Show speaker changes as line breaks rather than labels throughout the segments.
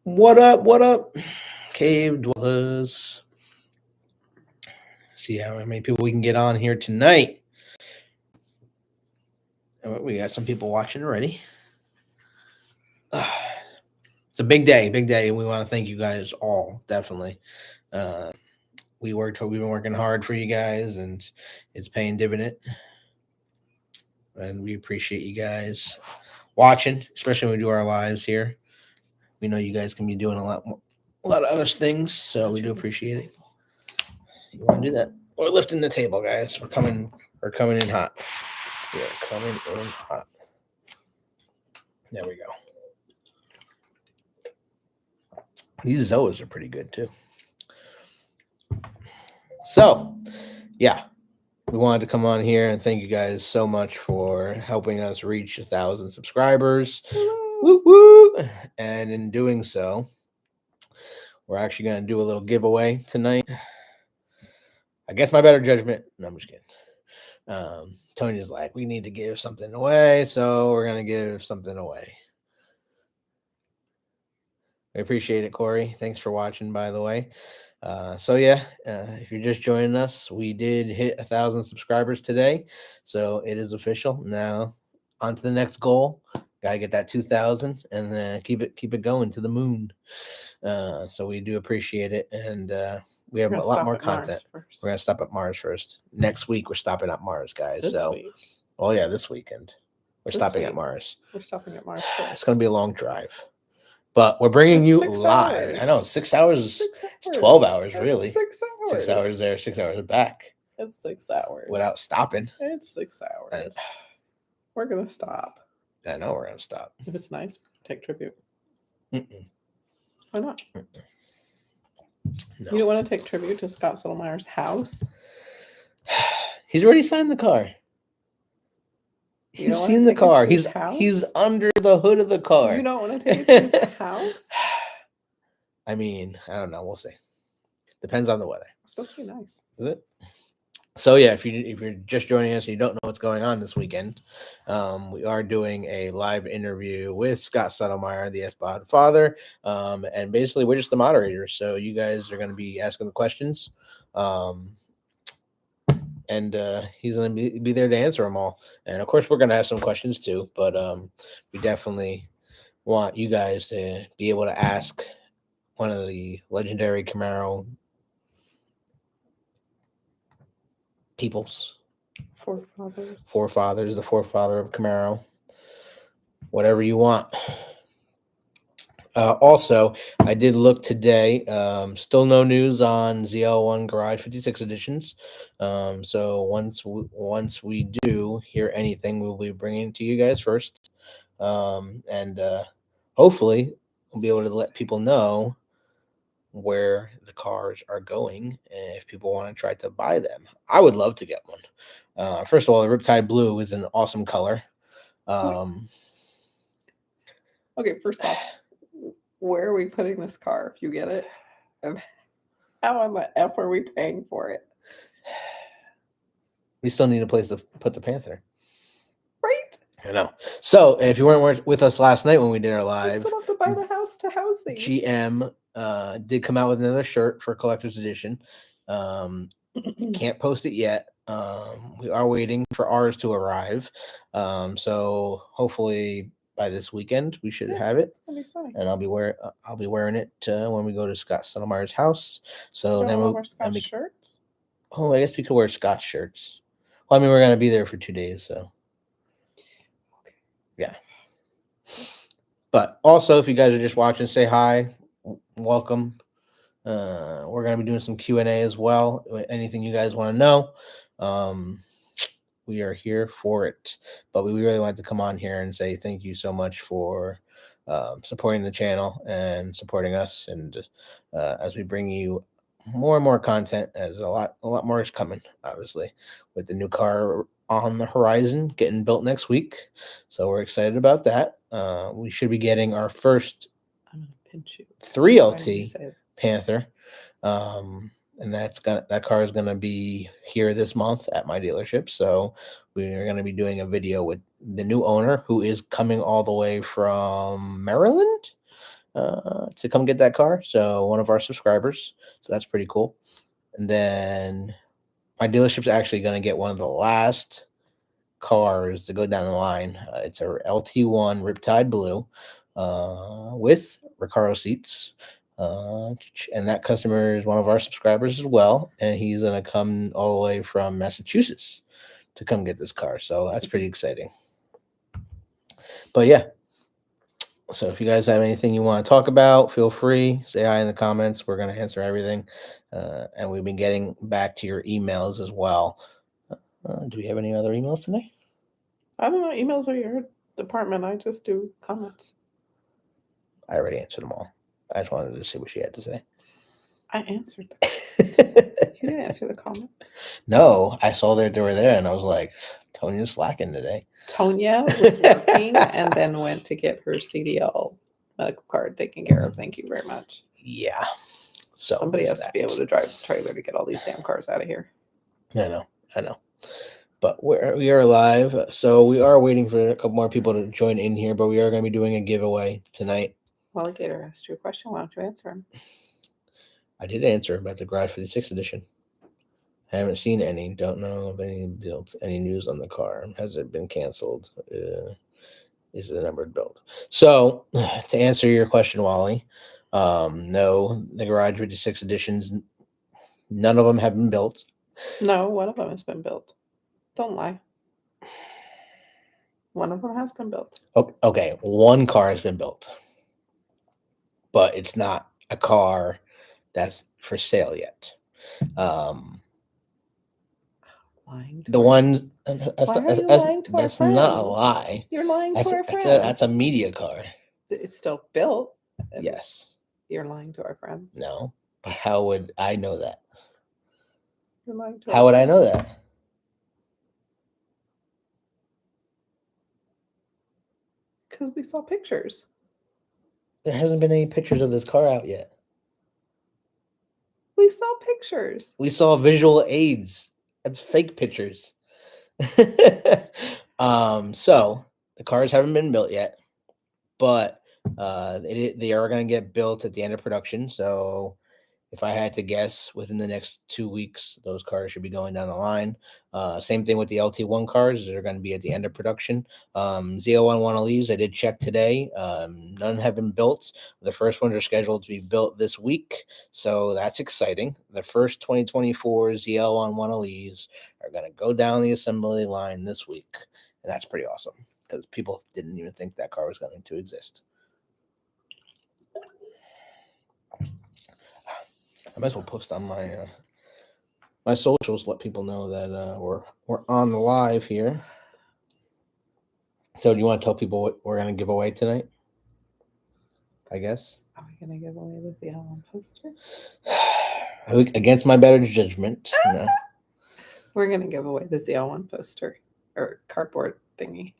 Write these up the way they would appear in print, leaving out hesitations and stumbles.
What up? What up? Cave dwellers. See how many people we can get on here tonight. We got some people watching already. It's a big day, big day. We want to thank you guys all, definitely. We've been working hard for you guys, and it's paying dividend. And we appreciate you guys watching, especially when we do our lives here. We know you guys can be doing a lot of other things, so we do appreciate it. You want to do that? We're lifting the table, guys. We're coming in hot. We are coming in hot. There we go. These Zoas are pretty good too. So, yeah, we wanted to come on here and thank you guys so much for helping us reach 1,000 subscribers. Woo woo! And in doing so, we're actually going to do a little giveaway tonight. I guess my better judgment. No, I'm just kidding. Tony's like, we need to give something away, so we're going to give something away. I appreciate it, Corey. Thanks for watching, by the way. If you're just joining us, we did hit 1,000 subscribers today, so it is official. Now, on to the next goal. Gotta get that 2,000, and then keep it going to the moon. So we do appreciate it, and we have a lot more content. We're gonna stop at Mars first. Next week, we're stopping at Mars, guys. This weekend we're stopping at Mars.
We're stopping at Mars first.
It's gonna be a long drive. But we're bringing you live.
Hours.
I know, 6 hours. It's 12 hours, really.
6 hours.
6 hours there, 6 hours back.
It's 6 hours.
Without stopping.
It's 6 hours. We're going to stop.
I know we're going to stop.
If it's nice, take tribute.
Mm-mm.
Why not?
No.
You don't want to take tribute to Scott Settlemeyer's house?
He's already signed the car. He's seen the car. He's under the hood of the car.
You don't want to take it to his house?
I mean, I don't know. We'll see. Depends on the weather.
It's supposed to be nice.
Is it? So yeah, if you're just joining us and you don't know what's going on this weekend, we are doing a live interview with Scott Settlemeyer, the FBOD father, and basically we're just the moderators. So you guys are going to be asking the questions. And he's going to be there to answer them all. And, of course, we're going to have some questions, too. But we definitely want you guys to be able to ask one of the legendary Camaro peoples. Forefathers, the forefather of Camaro. Whatever you want. Also, I did look today. Still no news on ZL1 Garage 56 editions. So once we do hear anything, we'll be bringing it to you guys first. And hopefully we'll be able to let people know where the cars are going and if people want to try to buy them. I would love to get one. First of all, the Riptide Blue is an awesome color.
Okay, first off, where are we putting this car if you get it? And how on the F are we paying for it?
We still need a place to put the Panther.
Right?
I know. So, if you weren't with us last night when we did our live,
we still have to buy the house to house these.
GM did come out with another shirt for collector's edition. Can't post it yet. We are waiting for ours to arrive. So hopefully by this weekend we should have it.
It's gonna be
and I'll be wearing it when we go to Scott Settlemeyer's house. So then we'll wear Scott
shirts.
Oh, I guess we could wear Scott shirts. Well, I mean, we're gonna be there for 2 days, so yeah. But also, if you guys are just watching, say hi, welcome. We're gonna be doing some Q&A as well. Anything you guys want to know, we are here for it. But we really wanted to come on here and say thank you so much for supporting the channel and supporting us. And as we bring you more and more content, as a lot more is coming, obviously, with the new car on the horizon getting built next week. So we're excited about that. We should be getting our first 3LT Panther. And that car is gonna be here this month at my dealership. So we're gonna be doing a video with the new owner, who is coming all the way from Maryland. to come get that car. So one of our subscribers. So that's pretty cool. And then my dealership's actually going to get one of the last cars to go down the line. It's a LT1 Riptide Blue with Recaro seats. And that customer is one of our subscribers as well. And he's going to come all the way from Massachusetts to come get this car. So that's pretty exciting. But yeah. So if you guys have anything you want to talk about, feel free. Say hi in the comments. We're going to answer everything. And we've been getting back to your emails as well. Do we have any other emails today?
I don't know. Emails are your department. I just do comments.
I already answered them all. I just wanted to see what she had to say.
I answered them. You didn't answer the comments.
No, I saw that they were there, and I was like, Tonia's slacking today.
Tonya was working and then went to get her CDL medical card taken care of. Thank you very much.
Yeah. So
somebody
there's
has to be able to drive the trailer to get all these damn cars out of here.
I know. But we are live, so we are waiting for a couple more people to join in here, but we are going to be doing a giveaway tonight.
Alligator asked you a question. Why don't you answer him?
I did answer about the Garage 56 edition. I haven't seen any. Don't know of any news on the car. Has it been canceled? Is it a numbered build? So to answer your question, Wally, no, the Garage 56 editions, none of them have been built.
No, one of them has been built. Don't lie. One of them has been built.
Okay, one car has been built, but it's not a car that's for sale yet.
Lying to
the
our-
one
that's
not a lie.
You're lying to our friends.
That's a media car.
It's still built.
Yes.
You're lying to our friends.
No, but how would I know that?
You're lying to
How would I know that?
Because we saw pictures.
There hasn't been any pictures of this car out yet.
We saw pictures.
We saw visual aids. That's fake pictures. So the cars haven't been built yet, but they are going to get built at the end of production. So if I had to guess, within the next 2 weeks, those cars should be going down the line. Same thing with the LT1 cars. They're going to be at the end of production. Z01 Wanalees, I did check today. None have been built. The first ones are scheduled to be built this week. So that's exciting. The first 2024 ZL1 Wanalees are going to go down the assembly line this week. And that's pretty awesome because people didn't even think that car was going to exist. I might as well post on my socials, let people know that we're on the live here. So do you want to tell people what we're going to give away tonight? I guess.
Are we going to give away the ZL1 poster?
Against my better judgment. No.
We're going to give away the ZL1 poster or cardboard thingy.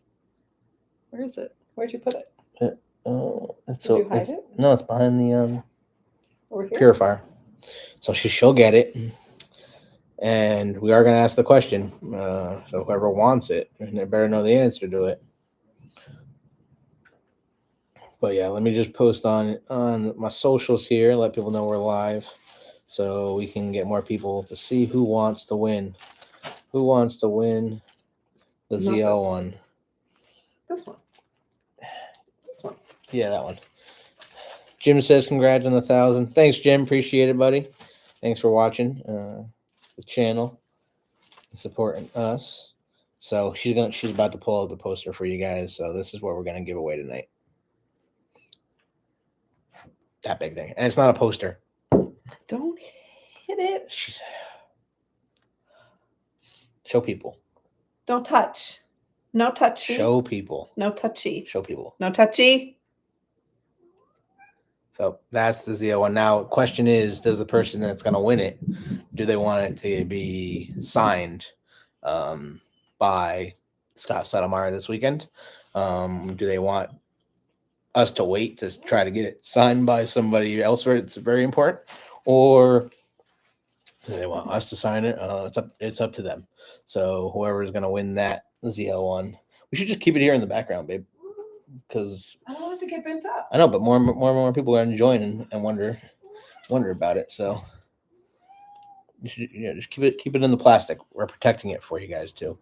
Where is it? Where'd you put it?
Did you hide it? No, it's behind the
Over here?
purifier. So she'll get it. And we are going to ask the question. So whoever wants it, they better know the answer to it. But yeah, let me just post on my socials here. Let people know we're live so we can get more people to see who wants to win. Who wants to win the ZL1?
This one. This one.
Yeah, that one. Jim says congrats on 1,000. Thanks, Jim. Appreciate it, buddy. Thanks for watching the channel and supporting us. So she's about to pull out the poster for you guys. So this is what we're gonna give away tonight. That big thing, and it's not a poster.
Don't hit it.
Show people.
Don't touch. No touchy.
Show people.
No touchy.
Show people.
No touchy.
So that's the ZL1. Now, question is, does the person that's going to win it, do they want it to be signed by Scott Sotomayor this weekend? Do they want us to wait to try to get it signed by somebody else where it's very important? Or do they want us to sign it? It's up to them. So whoever is going to win that ZL1, we should just keep it here in the background, babe. Because
I don't want it to get bent up.
I know, but more and more people are going to join and wonder about it. So just keep it in the plastic. We're protecting it for you guys too.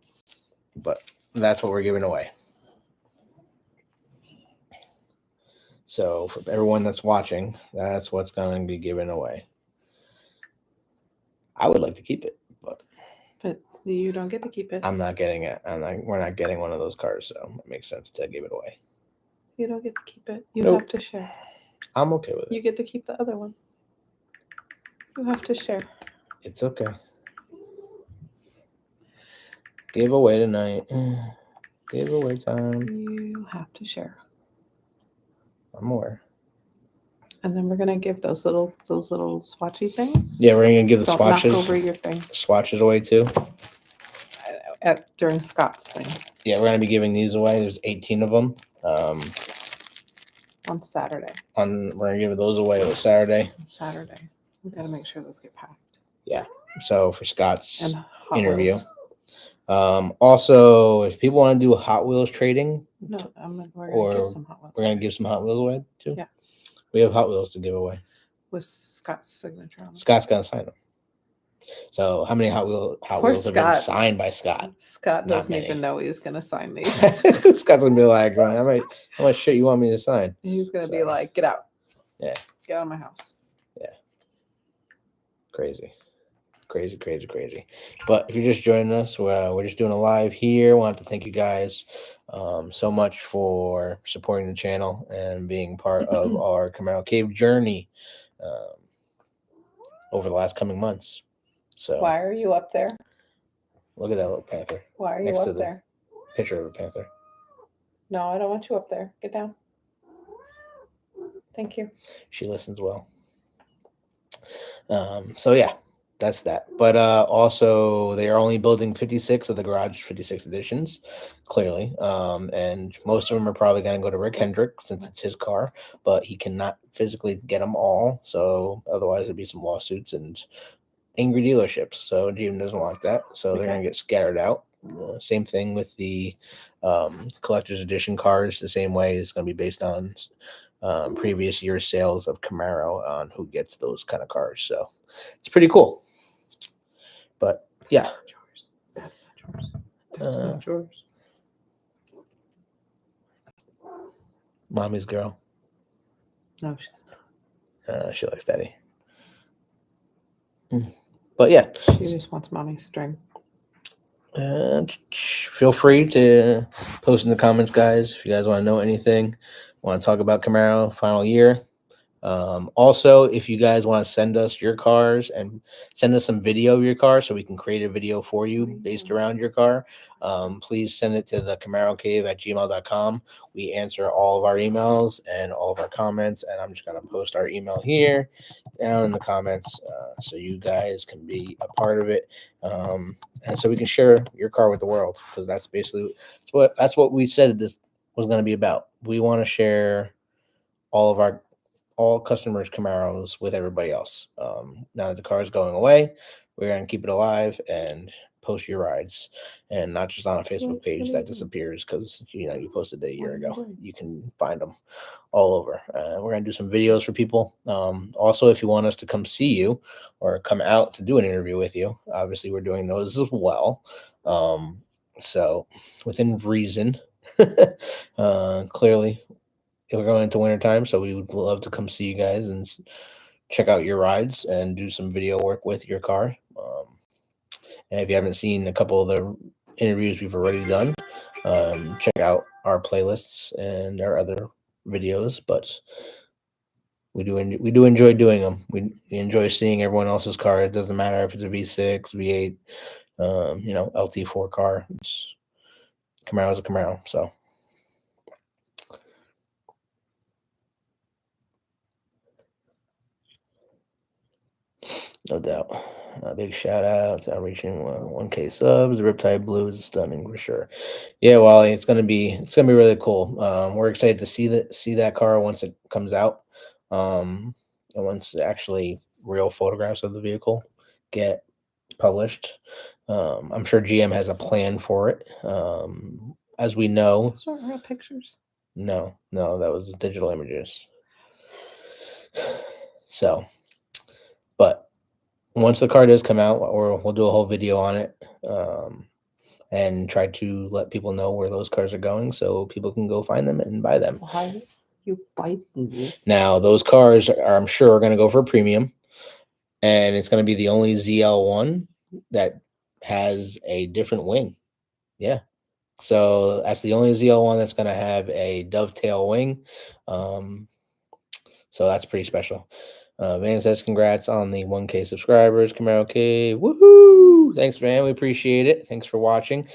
But that's what we're giving away. So for everyone that's watching, that's what's going to be given away. I would like to keep it, but
you don't get to keep it.
I'm not getting it. We're not getting one of those cars, so it makes sense to give it away.
You don't get to keep it. You have to share.
I'm okay with it.
You get to keep the other one. You have to share.
It's okay. Giveaway tonight. Giveaway time.
You have to share.
I'm aware.
And then we're gonna give those little swatchy things.
Yeah, we're gonna give the
Don't
swatches.
knock over your thing.
Swatches away too.
During Scott's thing.
Yeah, we're gonna be giving these away. There's 18 of them.
On Saturday.
We're gonna give those away on Saturday.
Saturday. We gotta make sure those get packed.
Yeah. So for Scott's
and
interview. Also, if people want to do Hot Wheels trading,
we're gonna give some Hot Wheels.
We're gonna give some Hot Wheels away too.
Yeah.
We have Hot Wheels to give away.
With Scott's signature on them.
Scott's gonna sign them. So how many Hot Wheels have been signed by Scott?
Scott doesn't even know he's gonna sign these.
Scott's gonna be like, how much shit you want me to sign?
He's gonna be like, get out.
Yeah.
Get out of my house.
Yeah. Crazy. But if you're just joining us, we're just doing a live here. I want to thank you guys so much for supporting the channel and being part of our Camaro Cave journey over the last coming months. So
why are you up there?
Look at that little panther.
Why are you up there?
Picture of a panther.
No, I don't want you up there. Get down. Thank you.
She listens well. So yeah. That's that. But also, they are only building 56 of the Garage 56 editions, clearly. And most of them are probably going to go to Rick Hendrick since it's his car, but he cannot physically get them all. So otherwise, there'd be some lawsuits and angry dealerships. So GM doesn't want that. So they're going to get scattered out. Same thing with the collector's edition cars. The same way it's going to be based on previous year's sales of Camaro on who gets those kind of cars. So it's pretty cool. But yeah,
that's not yours.
Mommy's girl.
No, she's not.
She likes daddy. But yeah,
she just wants mommy's string.
Feel free to post in the comments, guys, if you guys want to know anything, want to talk about Camaro final year. Also, if you guys want to send us your cars and send us some video of your car so we can create a video for you based around your car, please send it to the Camaro Cave at gmail.com. We answer all of our emails and all of our comments, and I'm just going to post our email here down in the comments so you guys can be a part of it, and so we can share your car with the world, because that's basically that's what we said this was going to be about. We want to share all customers' Camaros with everybody else. Now that the car is going away, we're going to keep it alive and post your rides, and not just on a Facebook page that disappears because you posted it a year ago. You can find them all over. We're going to do some videos for people. Also, if you want us to come see you or come out to do an interview with you, obviously we're doing those as well. So within reason, clearly. We're going into wintertime, so we would love to come see you guys and check out your rides and do some video work with your car. And if you haven't seen a couple of the interviews we've already done, check out our playlists and our other videos. But we do enjoy doing them. We enjoy seeing everyone else's car. It doesn't matter if it's a V6, V8, LT4 car. Camaro's a Camaro, so. No doubt. A big shout out to reaching 1K subs. The Riptide Blue is stunning for sure. Yeah, Wally, it's gonna be really cool. We're excited to see that car once it comes out, and once actually real photographs of the vehicle get published. I'm sure GM has a plan for it. As we know,
those aren't real pictures.
No, that was digital images. So, but once the car does come out, or we'll do a whole video on it, and try to let people know where those cars are going, so people can go find them and buy them.
Why you biting me?
Now, those cars are, I'm sure, are going to go for premium, and it's going to be the only ZL1 that has a different wing. Yeah. So that's the only ZL1 that's going to have a dovetail wing. So that's pretty special. Van says, congrats on the 1K subscribers, Camaro Cave. Woohoo! Thanks, Van. We appreciate it. Thanks for watching.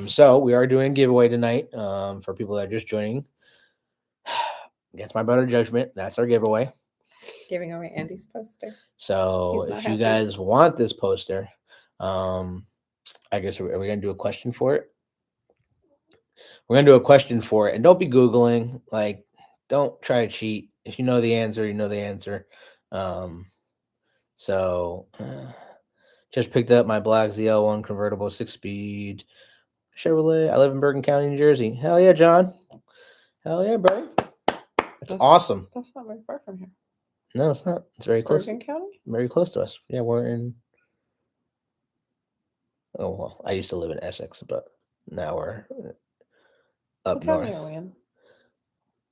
So we are doing a giveaway tonight for people that are just joining. Against my better judgment, that's our giveaway.
Giving away Andy's poster.
So
He's not
if you
happy.
guys want this poster, I guess, are we going to do a question for it? We're going to do a question for it. And don't be Googling. Like, don't try to cheat. If you know the answer, you know the answer. Just picked up my black ZL1 convertible 6-speed Chevrolet. I live in Bergen County, New Jersey. Hell yeah, John. Hell yeah, bro. That's awesome.
That's not very far from here.
No, it's not. It's very close.
Bergen County?
Very close to us. Yeah, we're in. Oh, well, I used to live in Essex, but now we're up
What county
north.
are we in?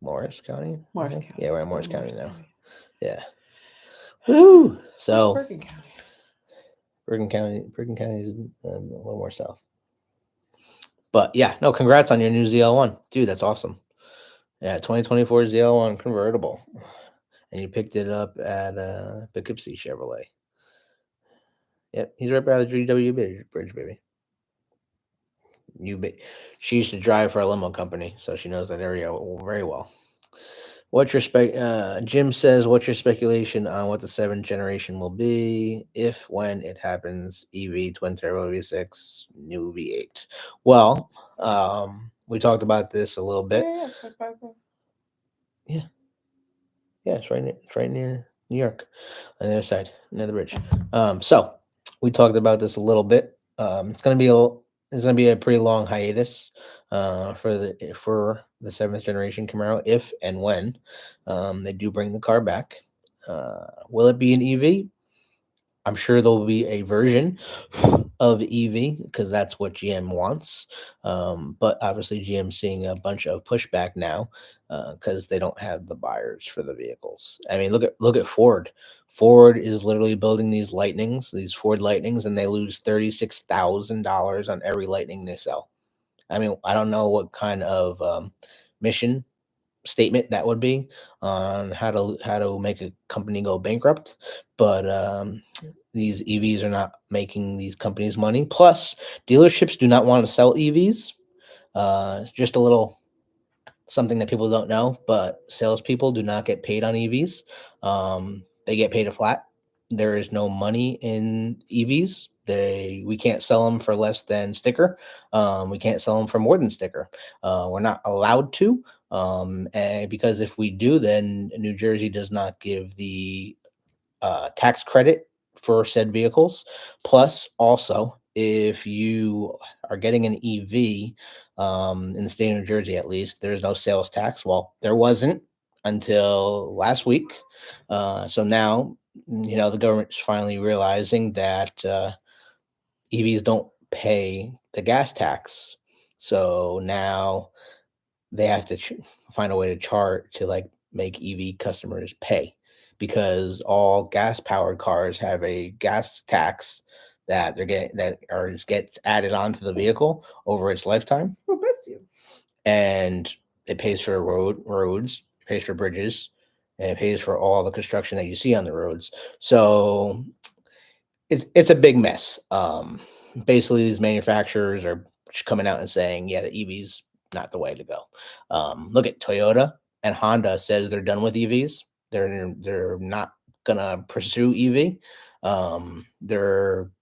Morris County?
Morris County.
Yeah, we're in Morris County now.
County.
Yeah. Woo! So
Where's Bergen County?
Bergen County is a little more south. But yeah, no, congrats on your new ZL1. Dude, that's awesome. Yeah, 2024 ZL1 convertible. And you picked it up at Poughkeepsie Chevrolet. Yep, he's right by the GW Bridge, baby. She used to drive for a limo company, so she knows that area very well. What's your Jim says, what's your speculation on what the 7th generation will be if, when it happens? EV, twin turbo V6, new V8. Well, we talked about this a little bit.
Yeah, it's right by there.
Yeah, it's right near New York, on the other side, near the bridge. So we talked about this a little bit. It's gonna be a pretty long hiatus for the 7th generation Camaro, if and when they do bring the car back. Will it be an EV? I'm sure there'll be a version of EV because that's what GM wants. But obviously, GM's seeing a bunch of pushback now because they don't have the buyers for the vehicles. I mean, look at Ford. Ford is literally building these Ford Lightnings, and they lose $36,000 on every Lightning they sell. I mean, I don't know what kind of mission statement that would be on how to make a company go bankrupt, but these EVs are not making these companies money. Plus, dealerships do not want to sell EVs. Just a little something that people don't know, but salespeople do not get paid on EVs. They get paid a flat. There is no money in EVs. We can't sell them for less than sticker. We can't sell them for more than sticker. We're not allowed to, and because if we do, then New Jersey does not give the tax credit for said vehicles. Plus, also, if you are getting an EV in the state of New Jersey, at least, there's no sales tax. Well, there wasn't until last week. So now, the government's finally realizing that EVs don't pay the gas tax. So now they have to find a way to make EV customers pay, because all gas powered cars have a gas tax that gets added onto the vehicle over its lifetime.
Oh, bless you.
And it pays for roads, it pays for bridges, and it pays for all the construction that you see on the roads. So it's a big mess. Basically, these manufacturers are coming out and saying, yeah, the EV's not the way to go. Look at Toyota and Honda says they're done with EVs. They're not gonna pursue EV. They're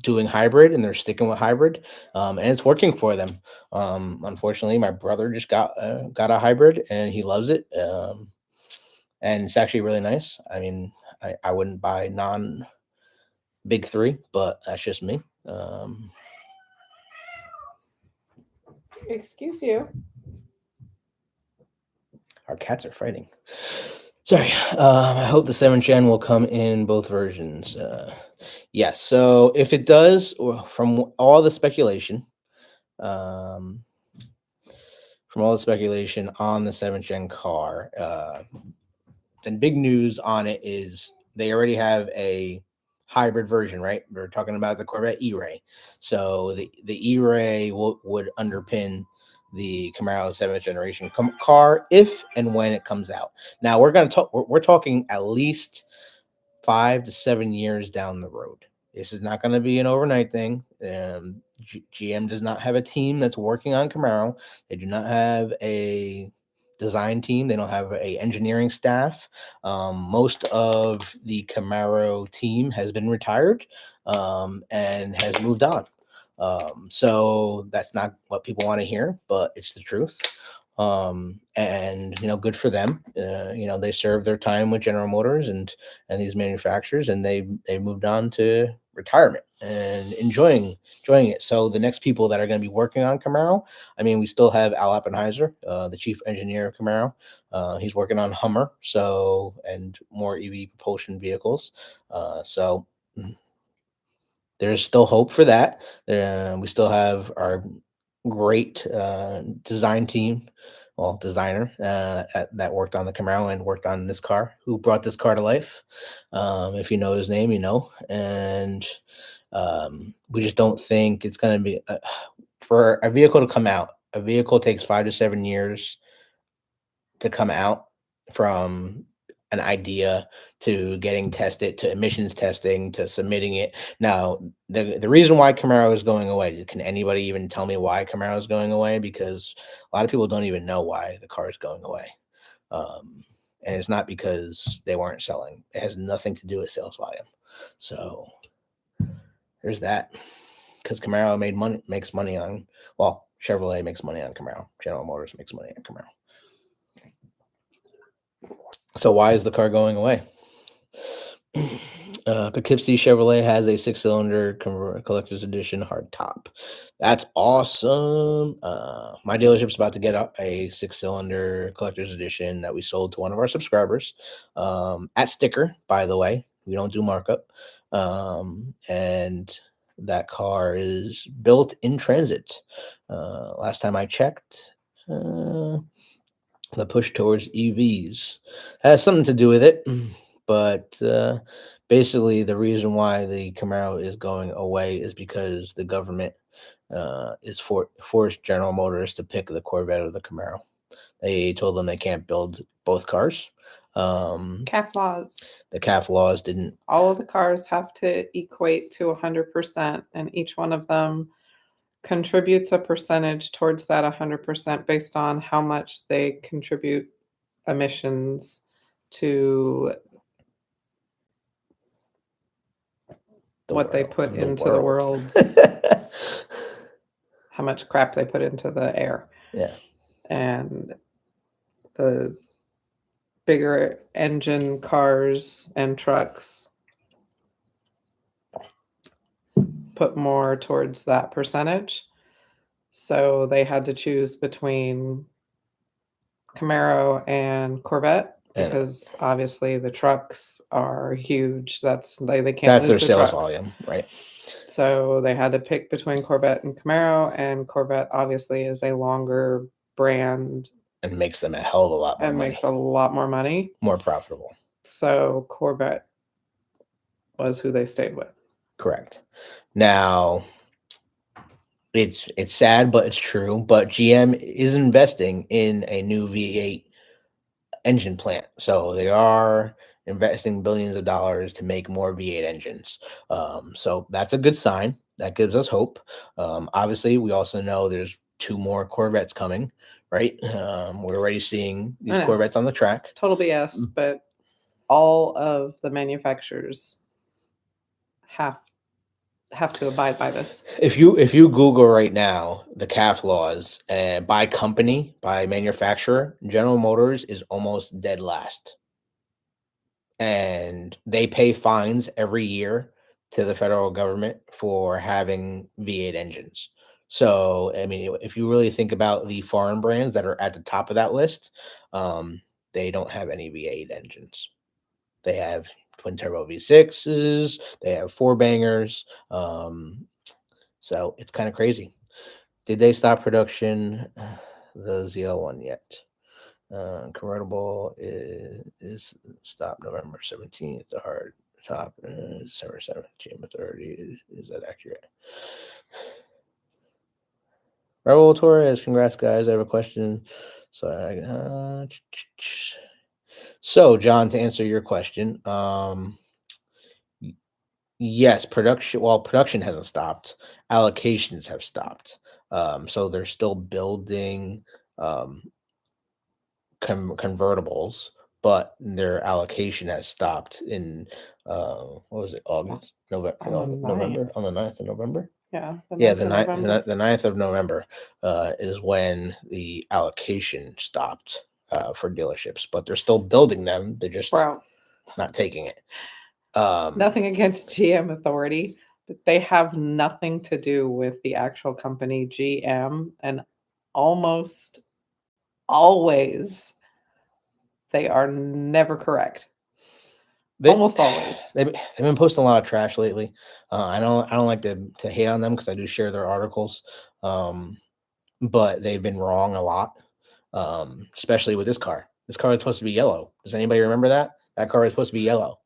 doing hybrid, and they're sticking with hybrid, and it's working for them. Unfortunately, my brother just got a hybrid, and he loves it. And it's actually really nice. I mean, I wouldn't buy non big three, but that's just me.
Excuse you.
Our cats are fighting. Sorry. I hope the 7th gen will come in both versions. Yes. So if it does, from all the speculation, um, on the 7th gen car, then big news on it is they already have a hybrid version, right? We're talking about the Corvette E-Ray. So the E-Ray would underpin the Camaro 7th generation car if and when it comes out. Now we're going to talk. We're talking at least 5 to 7 years down the road. This is not going to be an overnight thing. GM does not have a team that's working on Camaro. They do not have a design team. They don't have a engineering staff. Most of the Camaro team has been retired and has moved on. So that's not what people want to hear, but it's the truth. And good for them. They served their time with General Motors and these manufacturers, and they moved on to retirement and enjoying it. So the next people that are going to be working on Camaro, I mean, we still have Al Appenheiser, the chief engineer of Camaro. He's working on Hummer, and more EV propulsion vehicles. So there's still hope for that. We still have our great design team, designer that worked on the Camaro and worked on this car, who brought this car to life. If you know his name, and we just don't think it's going to be for a vehicle to come out. A vehicle takes 5 to 7 years to come out, from an idea to getting tested, to emissions testing, to submitting it. Now, the reason why Camaro is going away, can anybody even tell me why Camaro is going away? Because a lot of people don't even know why the car is going away. And it's not because they weren't selling. It has nothing to do with sales volume. So there's that. Because Camaro makes money on, Chevrolet makes money on Camaro. General Motors makes money on Camaro. So why is the car going away? Poughkeepsie Chevrolet has a 6-cylinder collector's edition hardtop. That's awesome. My dealership's about to get up a 6-cylinder collector's edition that we sold to one of our subscribers at sticker, by the way. We don't do markup. And that car is built in transit. Last time I checked, the push towards EVs has something to do with it, but basically the reason why the Camaro is going away is because the government is forced General Motors to pick the Corvette or the Camaro. They told them they can't build both cars.
CAF laws.
The CAF laws didn't.
All of the cars have to equate to 100%, and each one of them contributes a percentage towards that 100% based on how much they contribute emissions to what they put into the world's how much crap they put into the air.
Yeah.
And the bigger engine cars and trucks put more towards that percentage. So they had to choose between Camaro and Corvette, because obviously the trucks are huge. They can't lose
their
the
sales
trucks.
volume, right?
So they had to pick between Corvette and Camaro, and Corvette obviously is a longer brand
and makes them a hell of a lot more money.
Makes a lot more money.
More profitable.
So Corvette was who they stayed with.
Correct. Now, it's sad, but it's true. But GM is investing in a new V8 engine plant. So they are investing billions of dollars to make more V8 engines. So that's a good sign. That gives us hope. Obviously, we also know there's 2 more Corvettes coming, right? We're already seeing these Corvettes on the track.
Total BS, but all of the manufacturers have to abide by this.
If you Google right now the CAF laws, by company, by manufacturer, General Motors is almost dead last. And they pay fines every year to the federal government for having V8 engines. So, I mean, if you really think about the foreign brands that are at the top of that list, they don't have any V8 engines. They have twin turbo V6s, they have four bangers. So it's kind of crazy. Did they stop production the ZL1 yet? Convertible is stopped November 17th. The hard top December 7th. GM 30. Is that accurate? Raul Torres, congrats, guys. I have a question. So, John, to answer your question, yes, production. Well, production hasn't stopped. Allocations have stopped. So they're still building um, convertibles, but their allocation has stopped in what was it, August, November,
On the
November,
9th.
on the 9th of November.
Yeah, the
Yeah,
9th of November.
the 9th of November is when the allocation stopped for dealerships, but they're still building them. They're just
Bro,
not taking it.
nothing against GM Authority, but they have nothing to do with the actual company GM, and almost always they are never correct. Almost always.
They've been posting a lot of trash lately. I don't like to hate on them because I do share their articles, but they've been wrong a lot, especially with this car. This car is supposed to be yellow. Does anybody remember that? That car is supposed to be yellow.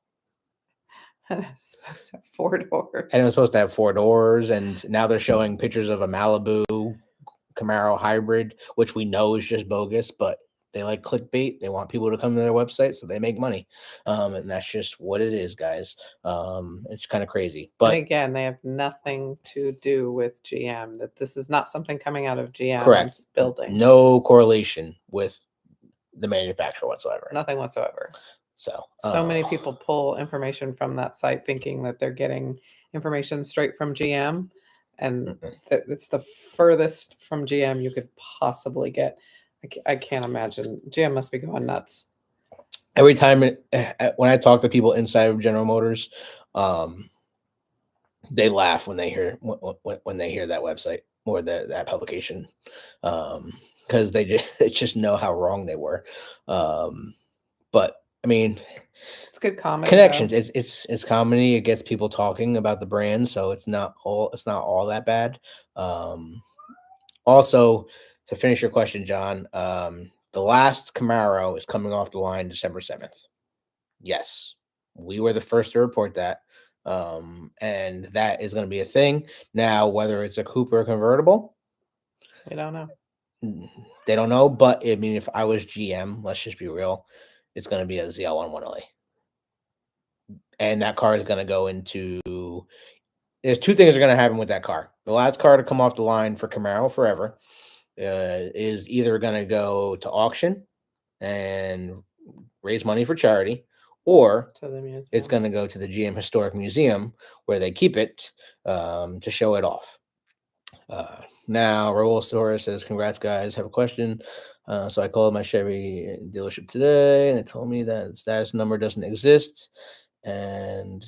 And it's supposed to have 4 doors.
And it was supposed to have 4 doors, and now they're showing pictures of a Malibu Camaro hybrid, which we know is just bogus, but they like clickbait. They want people to come to their website so they make money. And that's just what it is, guys. It's kind of crazy. But
and again, they have nothing to do with GM. That this is not something coming out of GM's
correct.
building.
No correlation with the manufacturer whatsoever.
Nothing whatsoever.
So
many people pull information from that site thinking that they're getting information straight from GM, and it's the furthest from GM you could possibly get. I can't imagine. GM must be going nuts.
Every time when I talk to people inside of General Motors, they laugh when they hear that website or that publication, because they just know how wrong they were. But I mean,
it's good comedy.
Connections. Though. It's comedy. It gets people talking about the brand, so it's not all that bad. Also, to finish your question, John, the last Camaro is coming off the line December 7th. Yes, we were the first to report that. And that is going to be a thing. Now, whether it's a coupe or a convertible,
we don't know.
They don't know, but I mean, if I was GM, let's just be real, it's going to be a ZL1 1LA. And that car is going to go into. There's 2 things are going to happen with that car. The last car to come off the line for Camaro forever is either going to go to auction and raise money for charity, or it's going to go to the GM Historic Museum where they keep it to show it off. Now, Raul Torres says, congrats, guys. Have a question. So I called my Chevy dealership today, and they told me that the status number doesn't exist. And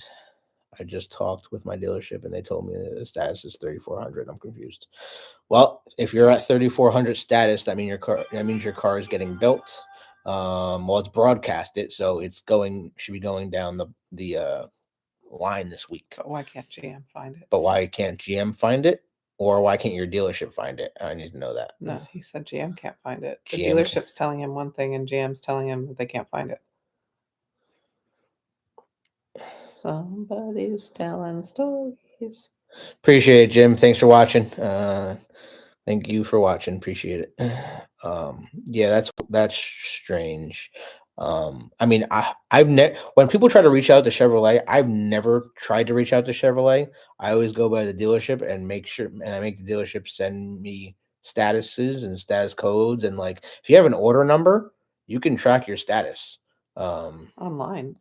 I just talked with my dealership, and they told me that the status is 3,400. I'm confused. Well, if you're at 3,400 status, that means your car is getting built. Well, it's broadcasted, so should be going down the line this week.
But why can't GM find it?
But why can't GM find it? Or why can't your dealership find it? I need to know that.
No, he said GM can't find it. The dealership's telling him one thing, and GM's telling him that they can't find it. Somebody's telling stories.
Appreciate it, Jim. Thanks for watching. Thank you for watching. Appreciate it. Yeah, that's strange. I mean, I've never, when people try to reach out to Chevrolet, I've never tried to reach out to Chevrolet. I always go by the dealership and I make the dealership send me statuses and status codes. And like, if you have an order number, you can track your status
online.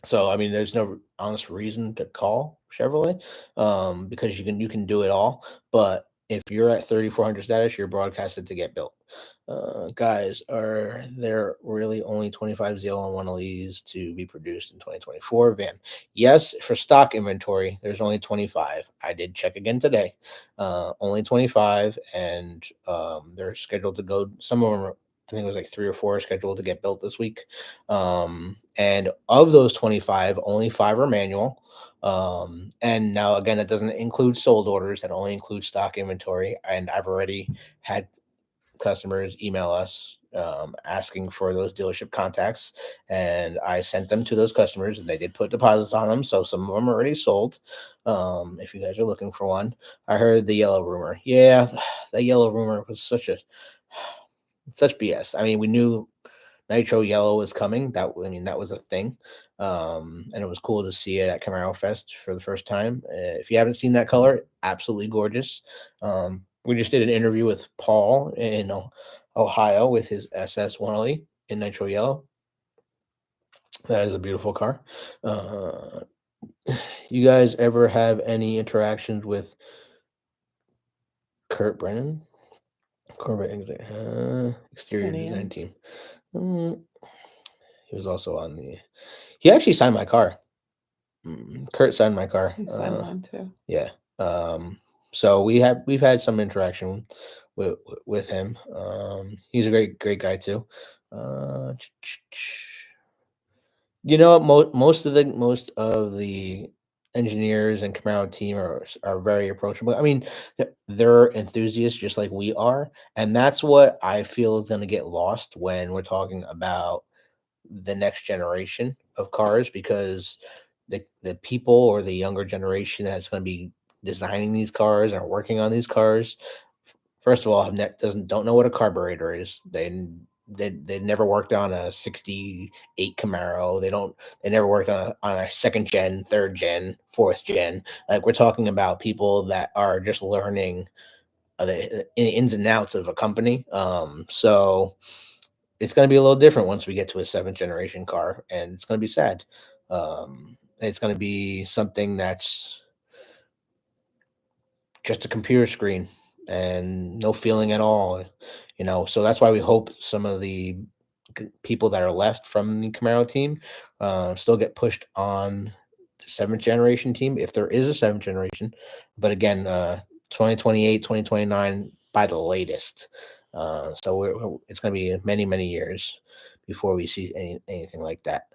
So, I mean, there's no honest reason to call Chevrolet because you can do it all. But if you're at 3,400 status, you're broadcasted to get built. Guys, are there really only 25 ZL11 to be produced in 2024? Van, yes, for stock inventory, there's only 25. I did check again today. Only 25, and they're scheduled to go. Some of them are, I think it was like 3 or 4 scheduled to get built this week. And of those 25, only 5 are manual. And now again, that doesn't include sold orders, that only includes stock inventory. And I've already had customers email us asking for those dealership contacts, and I sent them to those customers, and they did put deposits on them, so some of them are already sold. If you guys are looking for one, I heard the yellow rumor. Yeah, that yellow rumor was such BS. I mean, we knew Nitro Yellow was coming. That was a thing, and it was cool to see it at Camaro Fest for the first time. If you haven't seen that color, absolutely gorgeous. We just did an interview with Paul in Ohio with his SS 108 in Nitro Yellow. That is a beautiful car. You guys ever have any interactions with Kurt Brennan? Corvette exterior design team. He was also on the. He actually signed my car. Kurt signed my car.
He signed mine too.
Yeah. So we've had some interaction with him. He's a great guy too. You know, most of the engineers and Camaro team are very approachable. I mean, they're enthusiasts just like we are, and that's what I feel is going to get lost when we're talking about the next generation of cars, because the people or the younger generation that's going to be designing these cars and are working on these cars, first of all, don't know what a carburetor is. They never worked on a 68 Camaro. They never worked on a second gen, third gen, fourth gen. Like, we're talking about people that are just learning the ins and outs of a company. So it's going to be a little different once we get to a 7th generation car, and it's going to be sad. It's going to be something that's just a computer screen and no feeling at all, so that's why we hope some of the people that are left from the Camaro team still get pushed on the 7th generation team, if there is a 7th generation. But again, 2028, 2029 by the latest. So it's going to be many years before we see anything like that.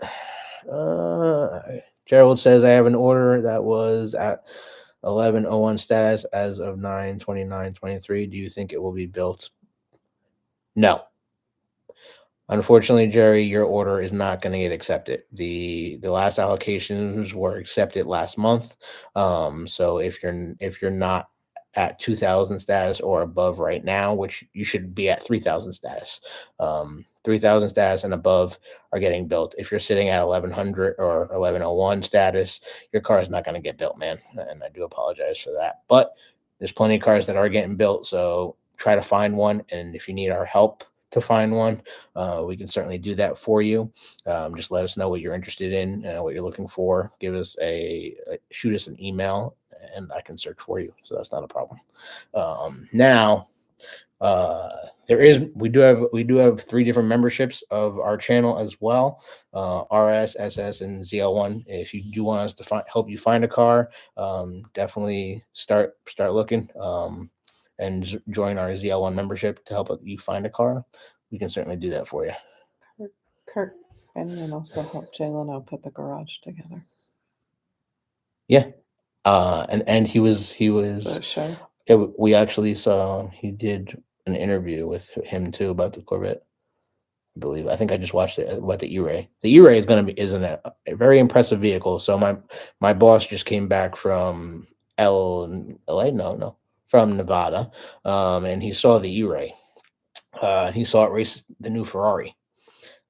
Gerald says, I have an order that was at 1101 status as of 9/29/23. Do you think it will be built? No. Unfortunately, Jerry, your order is not going to get accepted. The last allocations were accepted last month. So if you're not at 2,000 status or above right now, which you should be at 3,000 status, 3,000 status and above are getting built. If you're sitting at 1,100 or 1,101 status, your car is not going to get built, man. And I do apologize for that. But there's plenty of cars that are getting built. So try to find one. And if you need our help to find one, we can certainly do that for you. Just let us know what you're interested in, what you're looking for. Give us shoot us an email, and I can search for you. So that's not a problem. Now, we do have 3 different memberships of our channel as well: RS, SS, and ZL1. If you do want us to help you find a car, definitely start looking. And join our ZL1 membership to help you find a car. We can certainly do that for you.
Kirk Benyon also helped Jay Leno put the garage together.
Yeah, and he was.
The show.
Yeah, we actually saw. He did an interview with him too about the Corvette. I believe. I think I just watched it about the E-Ray. The E-Ray is a very impressive vehicle. So my boss just came back from LA. No. From Nevada, and he saw the E-Ray. He saw it race the new Ferrari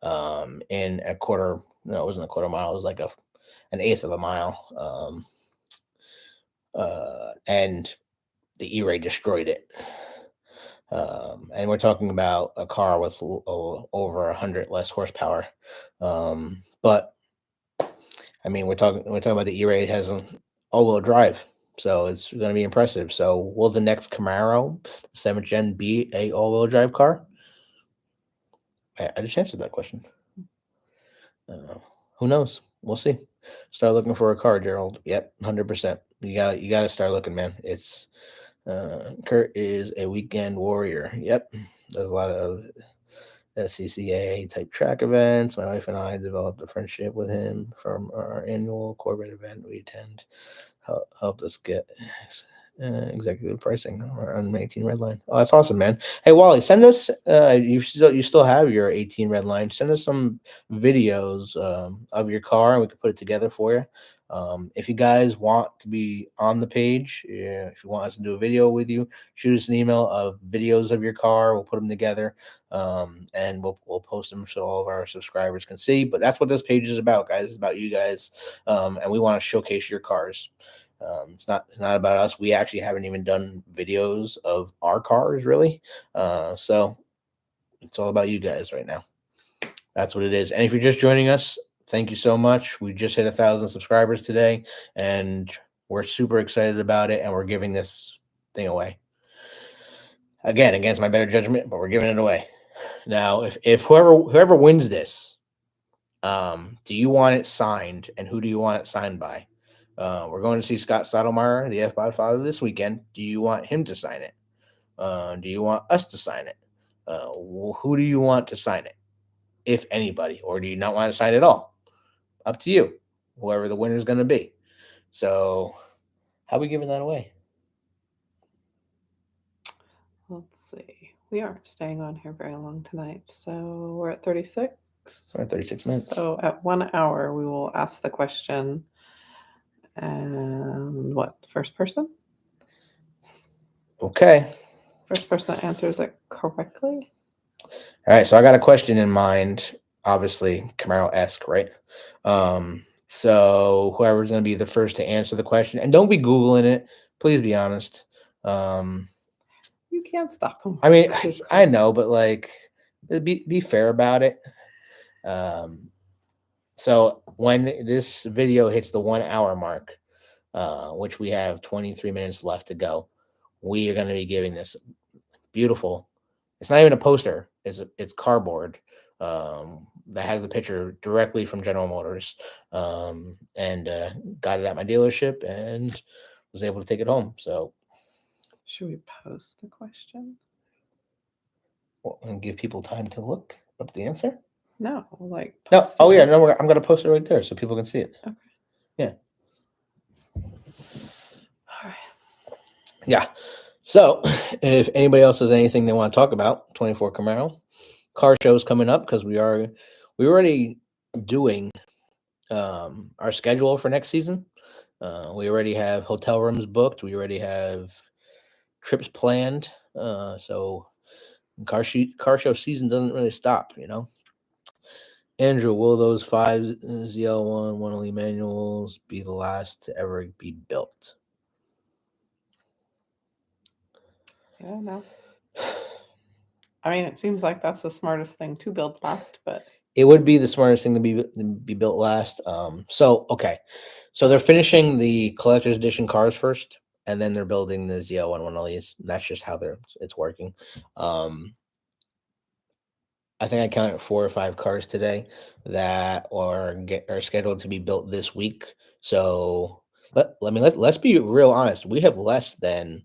in a quarter. No, it wasn't a quarter mile. It was like an eighth of a mile. And the E-Ray destroyed it. And we're talking about a car with over 100 less horsepower. But I mean, we're talking about the E-Ray has an all-wheel drive. So it's going to be impressive. So will the next Camaro, 7th gen, be a all-wheel drive car? I just answered that question. Who knows? We'll see. Start looking for a car, Gerald. Yep, 100%. You gotta start looking, man. It's Kurt is a weekend warrior. Yep, there's a lot of SCCA type track events. My wife and I developed a friendship with him from our annual Corvette event we attend. Helped us get executive pricing on 18 red line. Oh, that's awesome, man. Hey, Wally, send us. You still have your 18 red line. Send us some videos of your car, and we can put it together for you. If you guys want to be on the page, if you want us to do a video with you, shoot us an email of videos of your car. We'll put them together, and we'll post them so all of our subscribers can see. But that's what this page is about, guys. It's about you guys, and we want to showcase your cars. It's not about us. We actually haven't even done videos of our cars, really. So it's all about you guys right now. That's what it is. And if you're just joining us, thank you so much. We just hit 1,000 subscribers today, and we're super excited about it. And we're giving this thing away. Again, against my better judgment, but we're giving it away. Now, if whoever wins this, do you want it signed, and who do you want it signed by? We're going to see Scott Stottlemyre, the F-Bod father, this weekend. Do you want him to sign it? Do you want us to sign it? Who do you want to sign it, if anybody? Or do you not want to sign it at all? Up to you, whoever the winner is going to be. So how are we giving that away?
Let's see. We aren't staying on here very long tonight, so we're at 36.
We're at 36 minutes.
So at 1 hour, we will ask the question. And what? First person?
Okay.
First person that answers it correctly.
All right. So I got a question in mind. Obviously, Camaro-esque, right? So whoever's going to be the first to answer the question, and don't be Googling it. Please be honest.
You can't stop them.
I mean, I know, but like, be fair about it. So when this video hits the 1 hour mark, which we have 23 minutes left to go, we are going to be giving this beautiful. It's not even a poster. It's cardboard that has the picture directly from General Motors, and got it at my dealership and was able to take it home. So,
should we post the question?
And give people time to look up the answer?
No, like
no. Oh yeah, no. I'm gonna post it right there so people can see it.
Okay.
Yeah.
All right.
Yeah. So, if anybody else has anything they want to talk about, 24 Camaro car shows coming up, because we're already doing our schedule for next season. We already have hotel rooms booked. We already have trips planned. So car show season doesn't really stop, you know. Andrew, will those 5 ZL1 1LE manuals be the last to ever be built?
Yeah, no. I mean, it seems like that's the smartest thing to build last, but
it would be the smartest thing to be built last. So they're finishing the collector's edition cars first, and then they're building the ZL1 1LEs. That's just how it's working. I think I counted 4 or 5 cars today that are scheduled to be built this week. So let's be real honest. We have less than.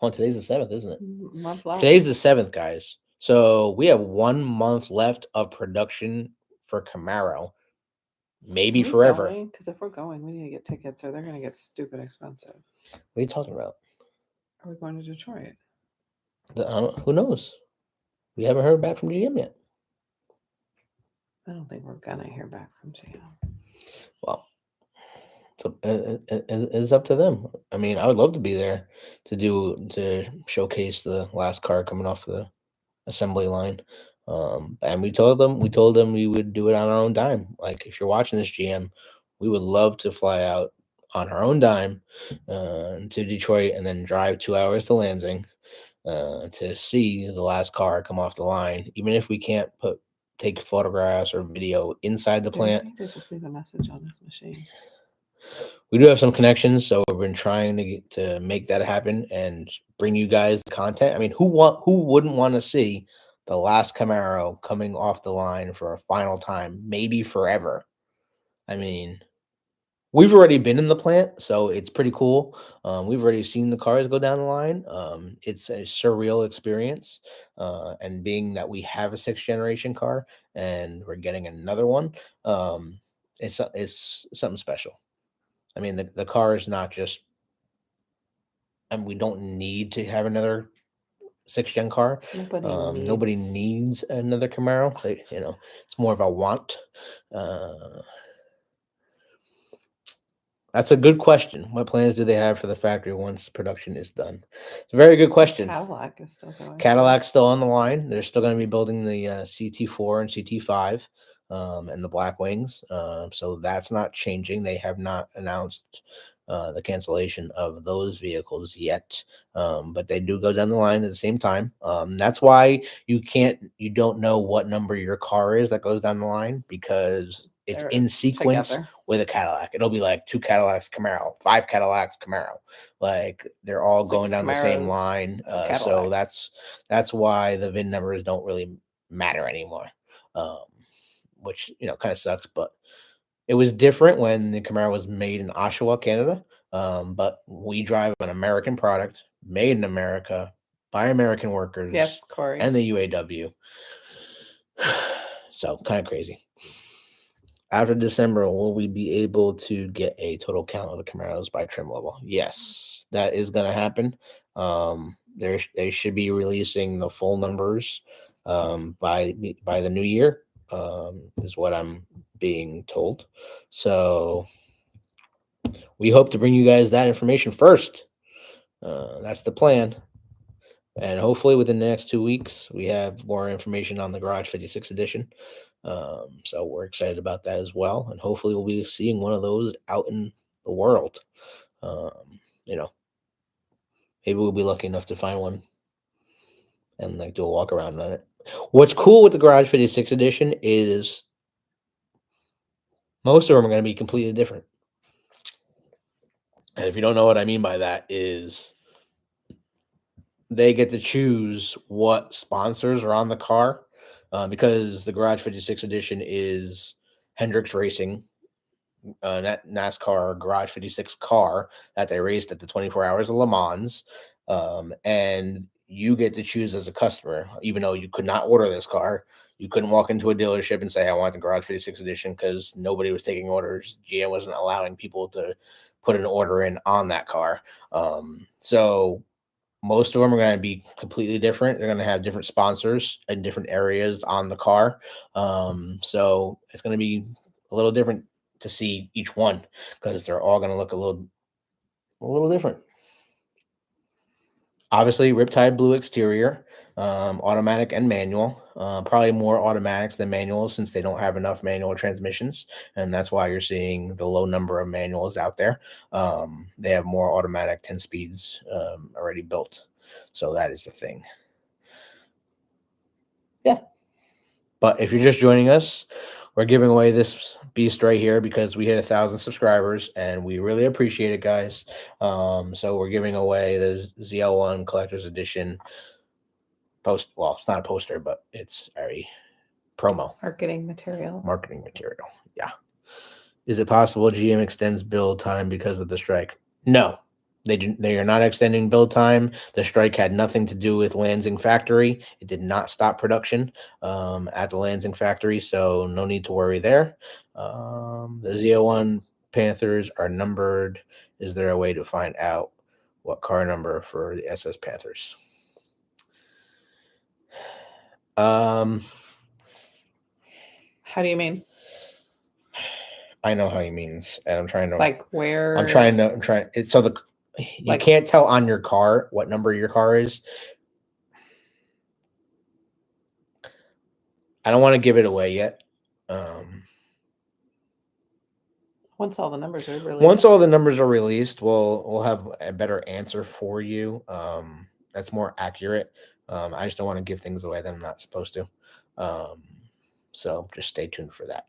Oh, today's the 7th, isn't it?
Month left.
Today's the 7th, guys. So we have 1 month left of production for Camaro. Maybe forever.
Because if we're going, we need to get tickets, or they're going to get stupid expensive.
What are you talking about?
Are we going to Detroit?
Who knows? We haven't heard back from GM yet.
I don't think we're going to hear back from GM.
Well, it's up to them. I mean, I would love to be there to showcase the last car coming off the assembly line. And we told them we would do it on our own dime. Like, if you're watching this, GM, we would love to fly out on our own dime to Detroit and then drive 2 hours to Lansing to see the last car come off the line, even if we can't take photographs or video inside the plant.
I need to just leave a message on this machine.
we do have some connections, so we've been trying to make that happen and bring you guys the content. I mean, who wouldn't want to see the last Camaro coming off the line for a final time, maybe forever? I mean, we've already been in the plant, so it's pretty cool. We've already seen the cars go down the line. It's a surreal experience, and being that we have a sixth generation car and we're getting another one, it's something special. I mean, the car is not just, and we don't need to have another sixth gen car. Nobody needs another Camaro. It's more of a want. Uh, That's a good question. What plans do they have for the factory once production is done? It's a very good question.
Cadillac is still going.
Cadillac's still on the line. They're still going to be building the CT4 and CT5 and the Black Wings. So that's not changing. They have not announced the cancellation of those vehicles yet, but they do go down the line at the same time. That's why you don't know what number your car is that goes down the line, because it's
They're
in sequence
together.
with a Cadillac. It'll be like 2 Cadillacs Camaro, 5 Cadillacs Camaro. Like they're all going down the same
Camaros,
line. So
Cadillacs.
that's why the VIN numbers don't really matter anymore. Which kind of sucks, but it was different when the Camaro was made in Oshawa, Canada. But we drive an American product, made in America by American workers.
Yes, Corey.
And the UAW. So kind of crazy. After December, will we be able to get a total count of the Camaros by trim level? Yes, that is going to happen. They should be releasing the full numbers by the new year, is what I'm being told. So we hope to bring you guys that information first. That's the plan. And hopefully within the next 2 weeks, we have more information on the Garage 56 edition. So we're excited about that as well. And hopefully we'll be seeing one of those out in the world. Maybe we'll be lucky enough to find one and like do a walk around on it. What's cool with the Garage 56 edition is most of them are going to be completely different. And if you don't know what I mean by that, is they get to choose what sponsors are on the car, because the Garage 56 edition is Hendricks Racing, NASCAR Garage 56 car that they raced at the 24 Hours of Le Mans. And you get to choose as a customer, even though you could not order this car. You couldn't walk into a dealership and say, I want the Garage 56 edition, because nobody was taking orders. GM wasn't allowing people to put an order in on that car. So most of them are going to be completely different. They're going to have different sponsors in different areas on the car. So it's going to be a little different to see each one, because they're all going to look a little different. Obviously, Riptide blue exterior, automatic and manual. Probably more automatics than manuals, since they don't have enough manual transmissions, and that's why you're seeing the low number of manuals out there. They have more automatic 10 speeds already built, so that is the thing. Yeah. But if you're just joining us, we're giving away this beast right here because we hit 1,000 subscribers, and we really appreciate it, guys. So we're giving away the ZL1 Collector's Edition post. Well, it's not a poster, but it's a promo.
Marketing material.
Yeah. Is it possible GM extends build time because of the strike? No. They are not extending build time. The strike had nothing to do with Lansing factory. It did not stop production at the Lansing factory, so no need to worry there. The Z01 Panthers are numbered. Is there a way to find out what car number for the SS Panthers?
How do you mean?
I know how he means, and I'm trying to
where.
I'm trying. So you can't tell on your car what number your car is. I don't want to give it away yet.
Once all the numbers are released,
we'll have a better answer for you. That's more accurate. I just don't want to give things away that I'm not supposed to. So just stay tuned for that.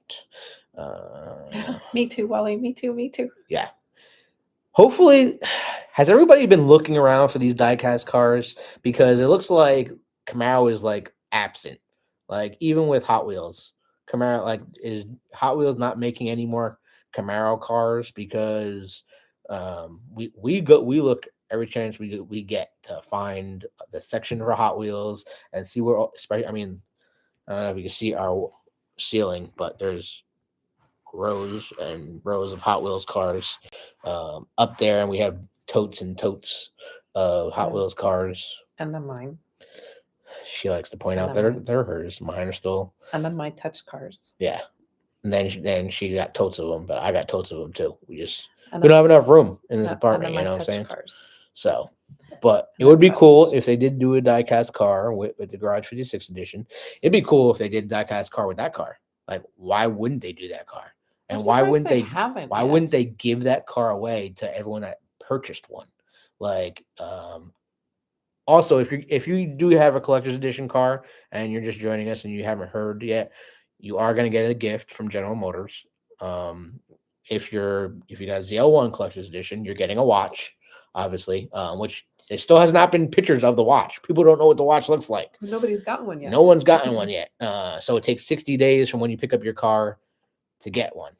Me too, Wally. Me too. Me too.
Yeah. Hopefully, has everybody been looking around for these diecast cars? Because it looks like Camaro is like absent. Like even with Hot Wheels, Camaro is Hot Wheels not making any more Camaro cars because we look every chance we get to find the section for Hot Wheels and see where. I mean, I don't know if you can see our ceiling, but there's rows and rows of Hot Wheels cars up there, and we have totes and totes of Hot Wheels cars.
And then mine.
She likes to point
And
out
then
that
mine.
they're hers. Mine are still.
And then my touch cars.
Yeah. And then she got totes of them, but I got totes of them too. We
And
don't
then,
have enough room in this
and
apartment.
then
You
my
know what I'm
touch
saying?
cars.
So, but it
And
would be
then
cool
touch.
if they did do a diecast car with the Garage 56 edition. It'd be cool if they did diecast car with that car. Like, why wouldn't they do that car? And
I'm
why
surprised
wouldn't
they
they?
haven't
Why
yet.
wouldn't they give that car away to everyone that purchased one? Like, also, if you do have a collector's edition car and you're just joining us and you haven't heard yet, you are going to get a gift from General Motors. If you got a ZL1 collector's edition, you're getting a watch, obviously, which it still has not been pictures of the watch. People don't know what the watch looks like.
Nobody's gotten one yet.
No one's gotten one yet. So it takes 60 days from when you pick up your car to get one.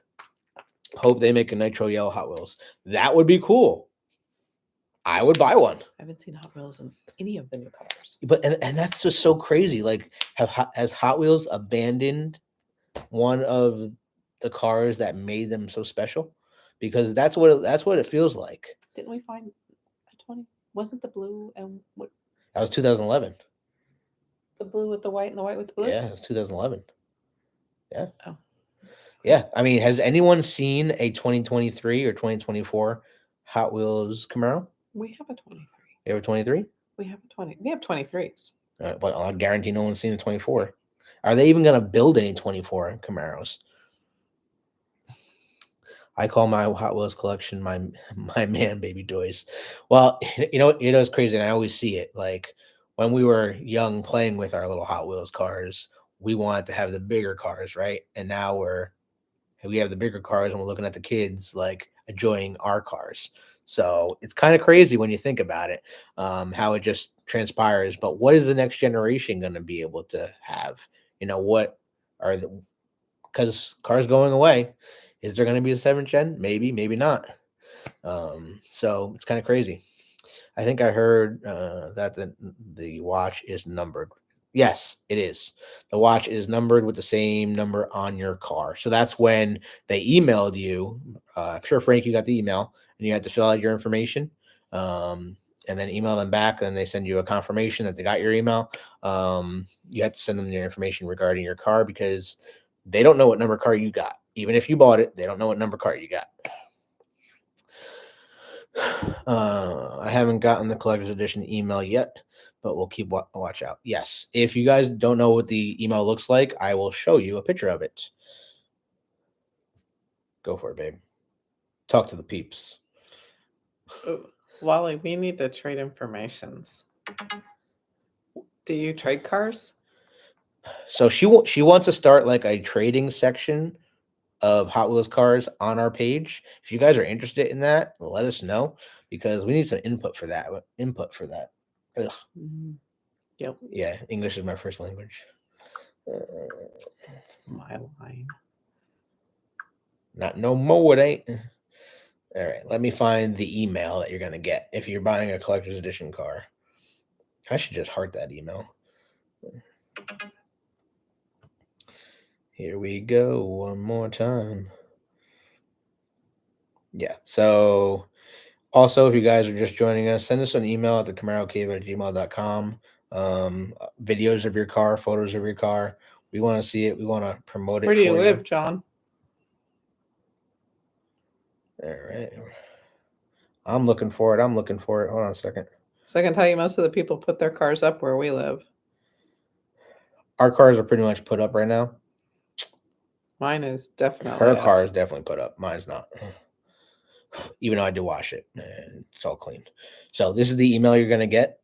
Hope they make a nitro yellow Hot Wheels. That would be cool. I would buy one.
I haven't seen Hot Wheels in any of the new colors.
But and that's just so crazy. Like, has Hot Wheels abandoned one of the cars that made them so special? Because that's what it feels like.
Didn't we find a 20? Wasn't the blue and what?
That was 2011.
The blue with the white and the white with the blue?
Yeah, it was 2011. Yeah.
Oh.
Yeah. I mean, has anyone seen a 2023 or 2024 Hot Wheels Camaro?
We have a 23.
You have a 23?
We have a 20. We have 23s.
But I guarantee no one's seen a 24. Are they even going to build any 24 Camaros? I call my Hot Wheels collection my man baby toys. Well, it's crazy, and I always see it. Like when we were young, playing with our little Hot Wheels cars, we wanted to have the bigger cars, right? And now we have the bigger cars, and we're looking at the kids like enjoying our cars. So it's kind of crazy when you think about it, how it just transpires. But what is the next generation going to be able to have? What are the because cars going away? Is there going to be a 7th gen? Maybe, maybe not. So it's kind of crazy. I think I heard that the watch is numbered. Yes, it is. The watch is numbered with the same number on your car. So that's when they emailed you. I'm sure, Frank, you got the email, and you had to fill out your information, and then email them back, and they send you a confirmation that they got your email. You have to send them your information regarding your car because they don't know what number car you got. Even if you bought it, they don't know what number car you got. I haven't gotten the collector's edition email yet, but we'll keep watch out. Yes, if you guys don't know what the email looks like, I will show you a picture of it. Go for it, babe. Talk to the peeps.
Ooh, Wally, we need the trade informations. Do you trade cars?
So she wants to start like a trading section of Hot Wheels cars on our page. If you guys are interested in that, let us know because we need some input for that. Ugh.
Yep.
Yeah, English is my first language.
My line.
Not no more, it ain't. All right, let me find the email that you're going to get if you're buying a collector's edition car. I should just heart that email. Here we go one more time. Yeah, so also, if you guys are just joining us, send us an email at thecamarocave@gmail.com. Videos of your car, photos of your car. We want to see it. We want to promote it.
Where do you live, John?
All right. I'm looking for it. Hold on a second.
So I can tell you most of the people put their cars up where we live.
Our cars are pretty much put up right now.
Mine is definitely
Her
up.
car is definitely put up. Mine's not. Even though I did wash it. It's all clean. So this is the email you're going to get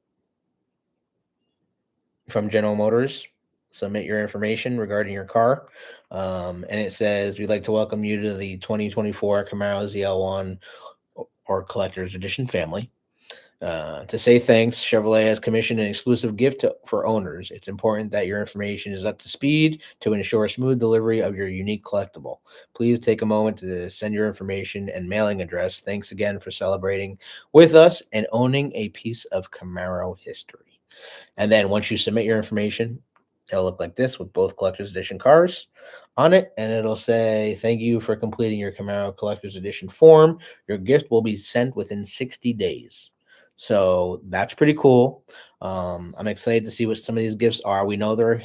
from General Motors. submit your information regarding your car. And it says, we'd like to welcome you to the 2024 Camaro ZL1 or Collector's Edition family. To say thanks, Chevrolet has commissioned an exclusive gift for owners. It's important that your information is up to speed to ensure smooth delivery of your unique collectible. Please take a moment to send your information and mailing address. Thanks again for celebrating with us and owning a piece of Camaro history. And then once you submit your information, it'll look like this with both Collector's Edition cars on it, and it'll say, thank you for completing your Camaro Collector's Edition form. Your gift will be sent within 60 days. So that's pretty cool. I'm excited to see what some of these gifts are. We know they're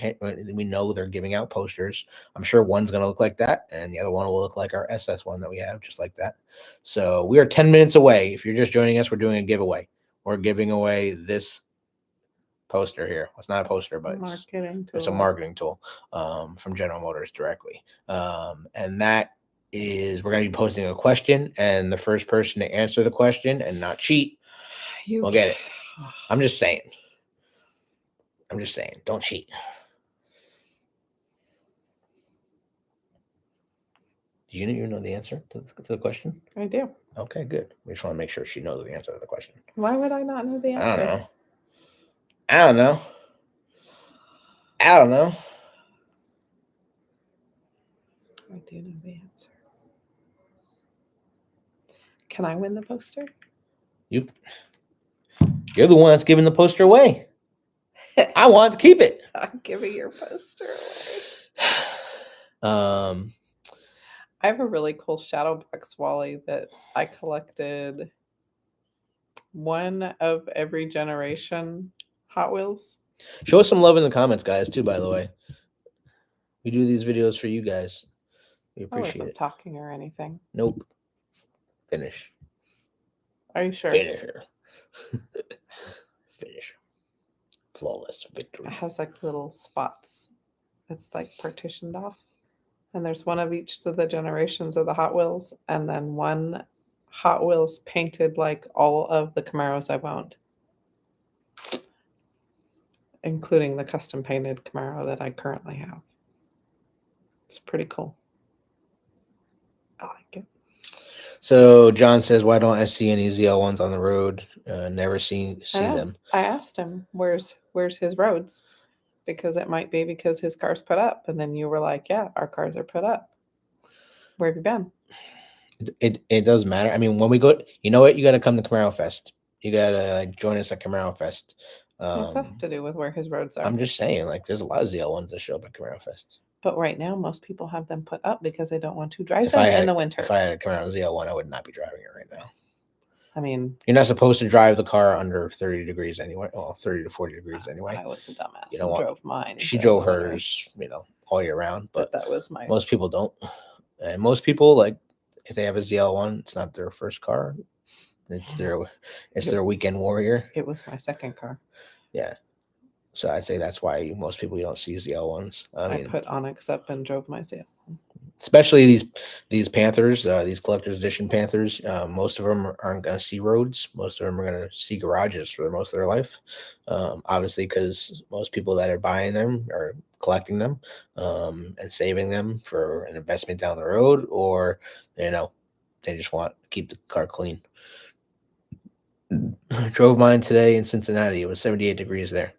giving out posters. I'm sure one's going to look like that, and the other one will look like our SS one that we have, just like that. So we are 10 minutes away. If you're just joining us, we're doing a giveaway. We're giving away this poster here. It's not a poster, but it's a marketing tool from General Motors directly. And that is, we're going to be posting a question, and the first person to answer the question and not cheat will get it. I'm just saying. Don't cheat. Do you know the answer to the question?
I do.
Okay, good. We just want to make sure she knows the answer to the question.
Why would I not know the answer?
I don't know.
I do know the answer. Can I win the poster?
You're the one that's giving the poster away. I want to keep it.
I'm giving your poster away. I have a really cool shadow box, Wally, that I collected one of every generation Hot Wheels.
Show us some love in the comments, guys, too, by the way. We do these videos for you guys. We appreciate it.
I wasn't talking or anything.
Nope. Finish.
Are you sure?
Finish her. Finish. Flawless victory.
It has like little spots. It's like partitioned off. And there's one of each of the generations of the Hot Wheels. And then one Hot Wheels painted like all of the Camaros I've owned, including the custom painted Camaro that I currently have. It's pretty cool. I like it.
So John says, why don't I see any ZL1s on the road? Never see them.
I asked him, where's his roads? Because it might be because his car's put up. And then you were like, yeah, our cars are put up. Where have you been?
It doesn't matter. I mean, when we go, you know what? You got to come to Camaro Fest. You got to join us at Camaro Fest.
What's that to do with where his roads are?
I'm just saying, there's a lot of ZL1s that show up at Camaro Fest.
But right now, most people have them put up because they don't want to drive them in the winter.
If I had a Camaro ZL1, I would not be driving it right now.
I mean,
you're not supposed to drive the car under 30 degrees anyway. Well, 30 to 40 degrees anyway.
I was a dumbass. You drove mine.
She drove hers, all year round. But
that was mine.
Most people don't. And most people, if they have a ZL1, it's not their first car. It's their weekend warrior.
It was my second car.
Yeah. So I'd say that's why most people, you don't see ZL1s.
I put Onyx up and drove my ZL1.
Especially these Panthers, these Collector's Edition Panthers. Most of them aren't going to see roads. Most of them are going to see garages for most of their life. Obviously, because most people that are buying them are collecting them and saving them for an investment down the road, or they just want to keep the car clean. I drove mine today in Cincinnati. It was 78 degrees there.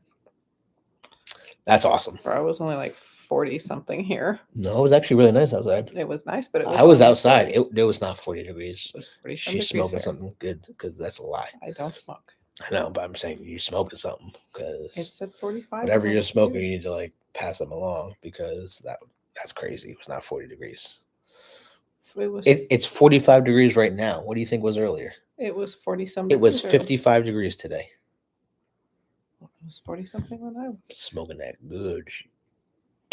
That's awesome.
I was only 40 something here.
No, it was actually really nice outside.
It was nice, but
I was outside. It was not 40 degrees.
It was 40
She's smoking something good, because that's a lie.
I don't smoke.
I know, but I'm saying you're smoking something, because
it said 45.
Whatever you're smoking, you need to pass them along, because that's crazy. It was not 40 degrees. It's 45 degrees right now. What do you think was earlier?
It was 40 something.
It was 55 degrees today.
It was 40 something when I was
smoking that good.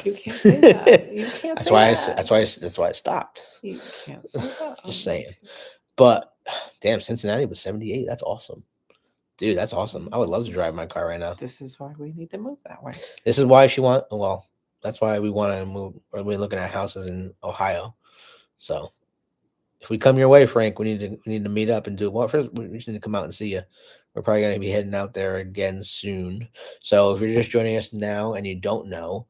You can't say that. You can't.
That's why I stopped.
You can't say that.
Just saying. But damn, Cincinnati was 78. That's awesome, dude. That's awesome. I would love to drive my car right now.
This is why we need to move that way.
This is why that's why we want to move. Or we're looking at houses in Ohio. So if we come your way, Frank, we need to meet up and do what first. We just need to come out and see you. We're probably going to be heading out there again soon. So if you're just joining us now and you don't know,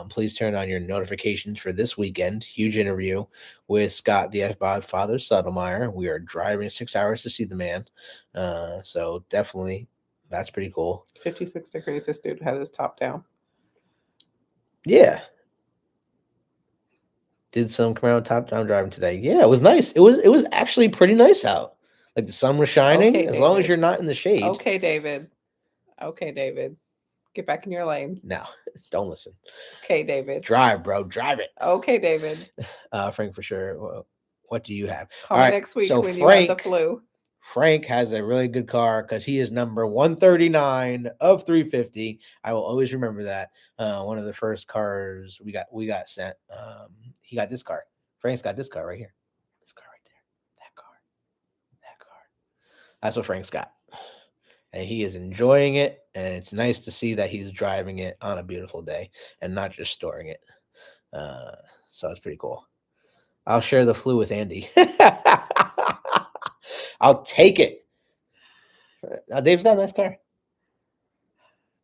Please turn on your notifications for this weekend. Huge interview with Scott the F-Bod Father Sotomayor. We are driving 6 hours to see the man. So definitely, that's pretty cool.
56 degrees. This dude had his top down.
Yeah. Did some Camaro top down driving today. Yeah, it was nice. It was actually pretty nice out. Like the sun was shining.
Okay,
as long as
David.
you're not in the shade.
Okay, David. Okay, David. Get back in your lane.
No, don't listen.
Okay, David.
Drive, bro. Drive it.
Okay, David.
Frank, for sure. Well, what do you have?
Call me next week when you have the flu.
Frank has a really good car because he is number 139 of 350. I will always remember that. One of the first cars we got sent. He got this car. Frank's got this car right here. This car right there. That car. That's what Frank's got. And he is enjoying it. And it's nice to see that he's driving it on a beautiful day and not just storing it. So it's pretty cool. I'll share the flu with Andy. I'll take it. Now, Dave's got a nice car.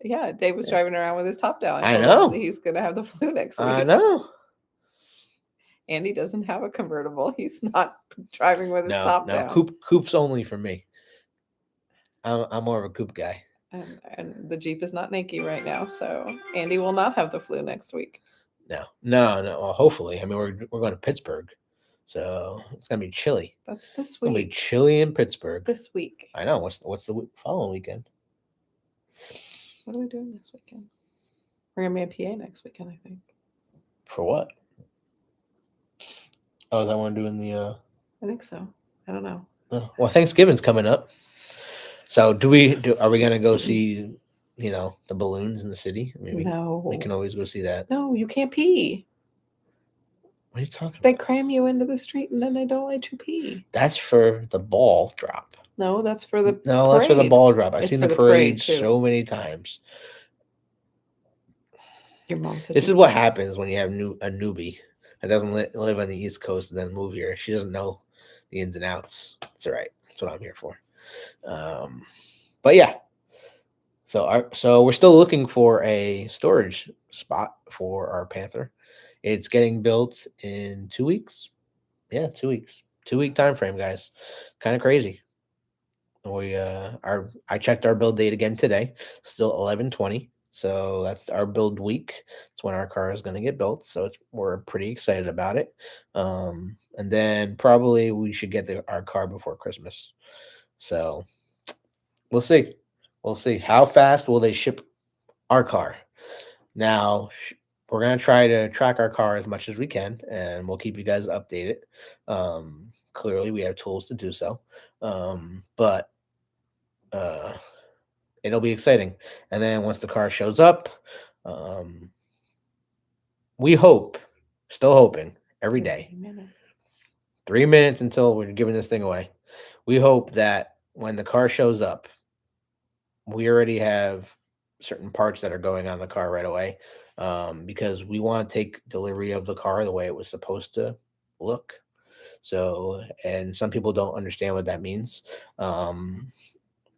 Yeah, Dave was driving around with his top down.
I know.
He's going to have the flu next week.
I know.
Andy doesn't have a convertible. He's not driving with his top down.
Coupe's only for me. I'm more of a coupe guy.
And the Jeep is not naked right now, so Andy will not have the flu next week.
No. Well, hopefully. I mean, we're going to Pittsburgh, so it's gonna be chilly.
That's this week.
It's gonna be chilly in Pittsburgh
this week.
I know. What's the following weekend?
What are we doing this weekend? We're gonna be in PA next weekend, I think.
For what? Oh, is that one doing the?
I think so. I don't know.
Well, Thanksgiving's coming up. So are we gonna go see, the balloons in the city? I mean,
no.
we can always go see that.
No, you can't pee.
What are you talking about?
They cram you into the street and then they don't let you pee.
That's for the ball drop.
No, that's for the
parade. That's for the ball drop. I've seen the parade so many times.
Your mom said
this is what happens when you have a newbie that doesn't live on the East Coast and then move here. She doesn't know the ins and outs. It's all right. That's what I'm here for. But yeah. So we're still looking for a storage spot for our Panther. It's getting built in 2 weeks. Yeah, 2 weeks. 2-week time frame, guys. Kind of crazy. I checked our build date again today. Still 11/20. So that's our build week. It's when our car is going to get built. So we're pretty excited about it. And then probably we should get our car before Christmas. So we'll see. We'll see. How fast will they ship our car? Now, we're going to try to track our car as much as we can, and we'll keep you guys updated. Clearly, we have tools to do so. But it'll be exciting. And then once the car shows up, we hope, still hoping, every day, 3 minutes until we're giving this thing away. We hope that when the car shows up, we already have certain parts that are going on the car right away, because we want to take delivery of the car the way it was supposed to look. So, and some people don't understand what that means.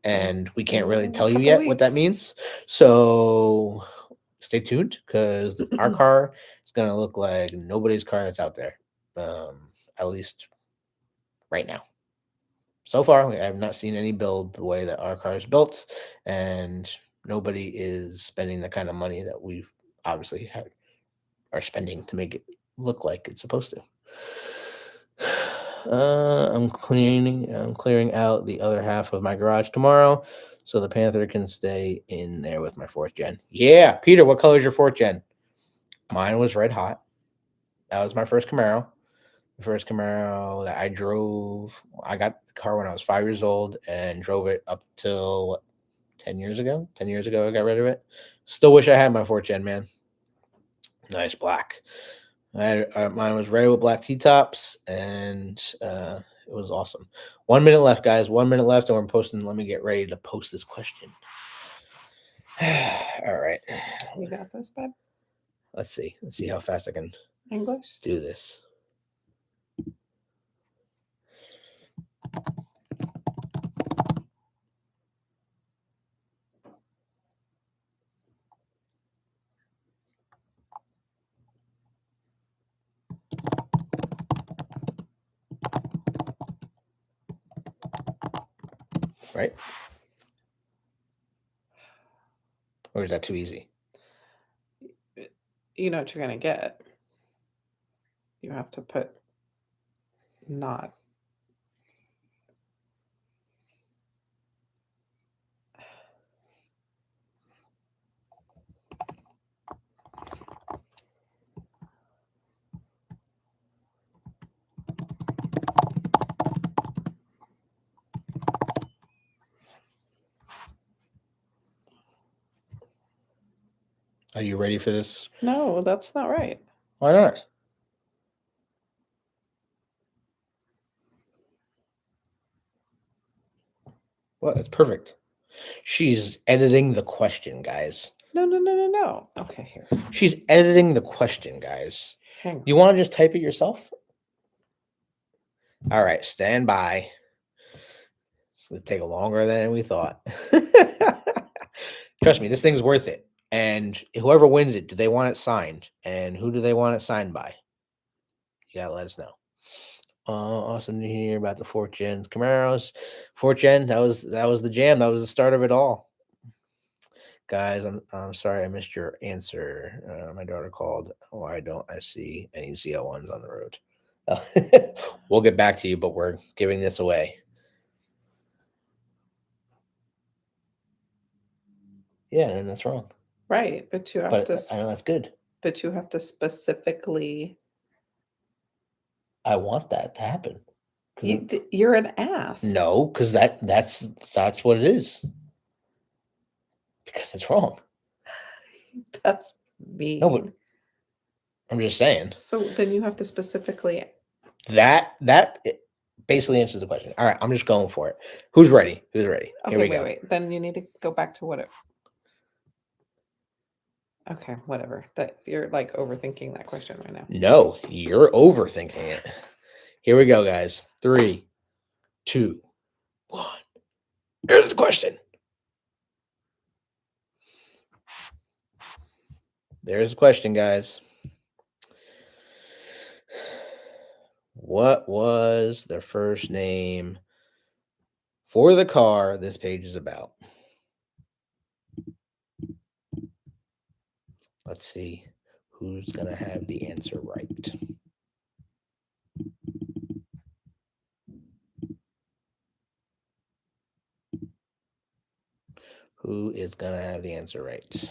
And we can't really tell you yet what that means. So stay tuned, because our car is going to look like nobody's car that's out there, at least right now. So far, I have not seen any build the way that our car is built, and nobody is spending the kind of money that we obviously are spending to make it look like it's supposed to. I'm clearing out the other half of my garage tomorrow, so the Panther can stay in there with my 4th gen. Yeah, Peter, what color is your 4th gen? Mine was red hot. That was my first Camaro. The first Camaro that I drove. I got the car when I was 5 years old and drove it up till 10 years ago. 10 years ago, I got rid of it. Still wish I had my 4th gen, man. Nice black. Mine was red with black T-tops, and it was awesome. 1 minute left, guys. 1 minute left, and we're posting. Let me get ready to post this question. All right.
You got this, babe?
Let's see how fast I can
English
do this. right? Or is that too easy?
You know what you're going to get. You have to put not.
Are you ready for this?
No, that's not right.
Why not? Well, that's perfect. She's editing the question, guys.
No. Okay, here.
She's editing the question, guys.
Hang on.
You want to just type it yourself? All right, stand by. It's going to take longer than we thought. Trust me, this thing's worth it. And whoever wins it, do they want it signed? And who do they want it signed by? You got to let us know. Awesome to hear about the 4th gen Camaros. 4th gen, that was the jam. That was the start of it all. Guys, I'm sorry I missed your answer. My daughter called. Why don't I see any ZL1s on the road? We'll get back to you, but we're giving this away. Yeah, and that's wrong.
Right, but you have
But
to.
I know that's good.
But you have to specifically.
I want that to happen.
You're an ass.
No, because that's what it is. Because it's wrong.
That's mean.
No, but I'm just saying.
So then you have to specifically.
That basically answers the question. All right, I'm just going for it. Who's ready? Who's ready?
Okay,
Here we go.
wait. Then you need to go back to what it. Okay, whatever. That you're like overthinking that question right now.
No, you're overthinking it. Here we go, guys. 3, 2, 1. Here's the question. There's the question, guys. What was the first name for the car this page is about? Let's see who's going to have the answer right. Who is going to have the answer right?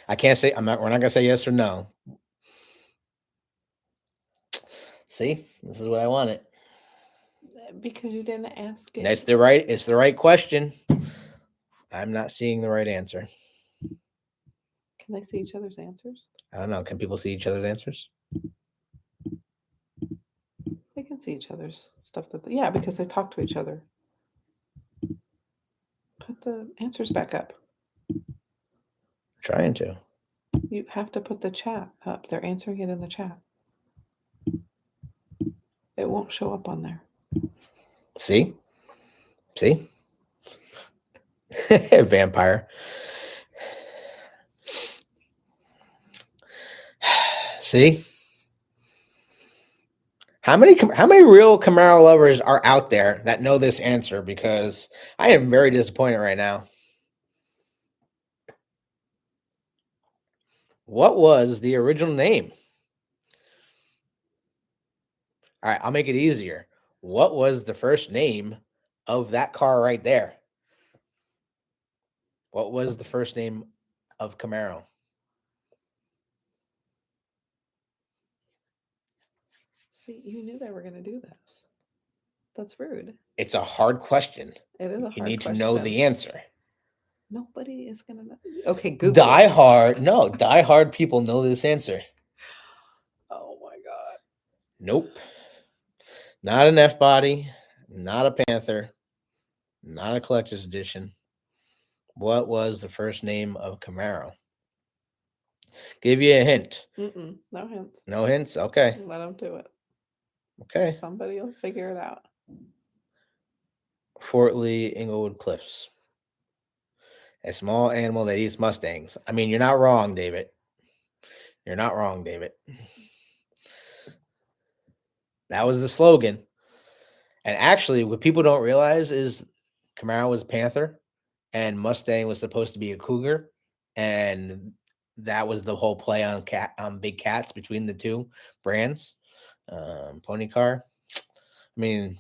I can't say, we're not going to say yes or no. See, this is what I wanted.
Because you didn't ask it.
It's the right question. I'm not seeing the right answer.
Can they see each other's answers?
I don't know. Can people see each other's answers?
They can see each other's stuff. Yeah, because they talk to each other. Put the answers back up.
Trying to.
You have to put the chat up. They're answering it in the chat. It won't show up on there.
See? Vampire. See? How many real Camaro lovers are out there that know this answer? Because I am very disappointed right now. What was the original name? All right, I'll make it easier. What was the first name of that car right there? What was the first name of Camaro?
See, you knew they were going to do this. That's rude.
It's a hard question.
It is a hard question.
You need to know the answer.
Nobody is going to know. Okay, Google.
Die hard people know this answer.
Oh my God.
Nope. Not an F-body, not a Panther, not a collector's edition. What was the first name of Camaro? Give you a hint.
No hints.
No hints? Okay.
Let them do it.
Okay.
Somebody will figure it out.
Fort Lee, Inglewood Cliffs. A small animal that eats Mustangs. I mean, you're not wrong, David. You're not wrong, David. That was the slogan. And actually, what people don't realize is Camaro was Panther, and Mustang was supposed to be a Cougar, and that was the whole play on big cats between the two brands. Pony car. I mean,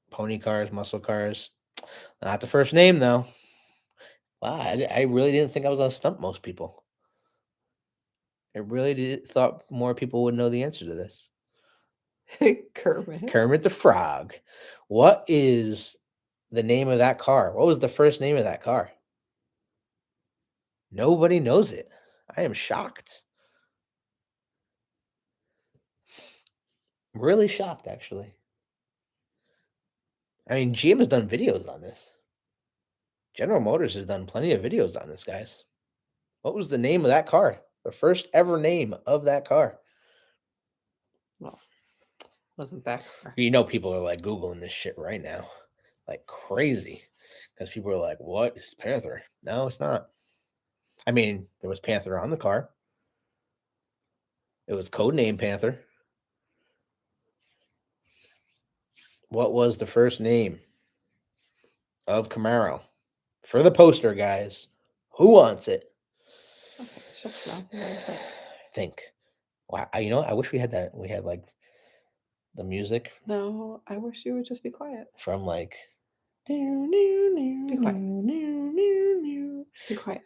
pony cars, muscle cars. Not the first name though. Wow, I really didn't think I was gonna stump most people. I really thought more people would know the answer to this.
Kermit.
Kermit the Frog. What is the name of that car? What was the first name of that car? Nobody knows it. I am shocked. Really shocked, actually. I mean, GM has done videos on this. General Motors has done plenty of videos on this, guys. What was the name of that car? The first ever name of that car.
Well, wasn't that car?
You know, people are like Googling this shit right now, like crazy, because people are like, "What is Panther?" No, it's not. I mean, there was Panther on the car. It was codename Panther. What was the first name of Camaro? For the poster, guys. Who wants it?
Okay, shut your mouth and let me think.
Think. Wow, you know, I wish we had that. We had like the music
No, I wish you would just be quiet.
from like.
Be quiet. Be quiet.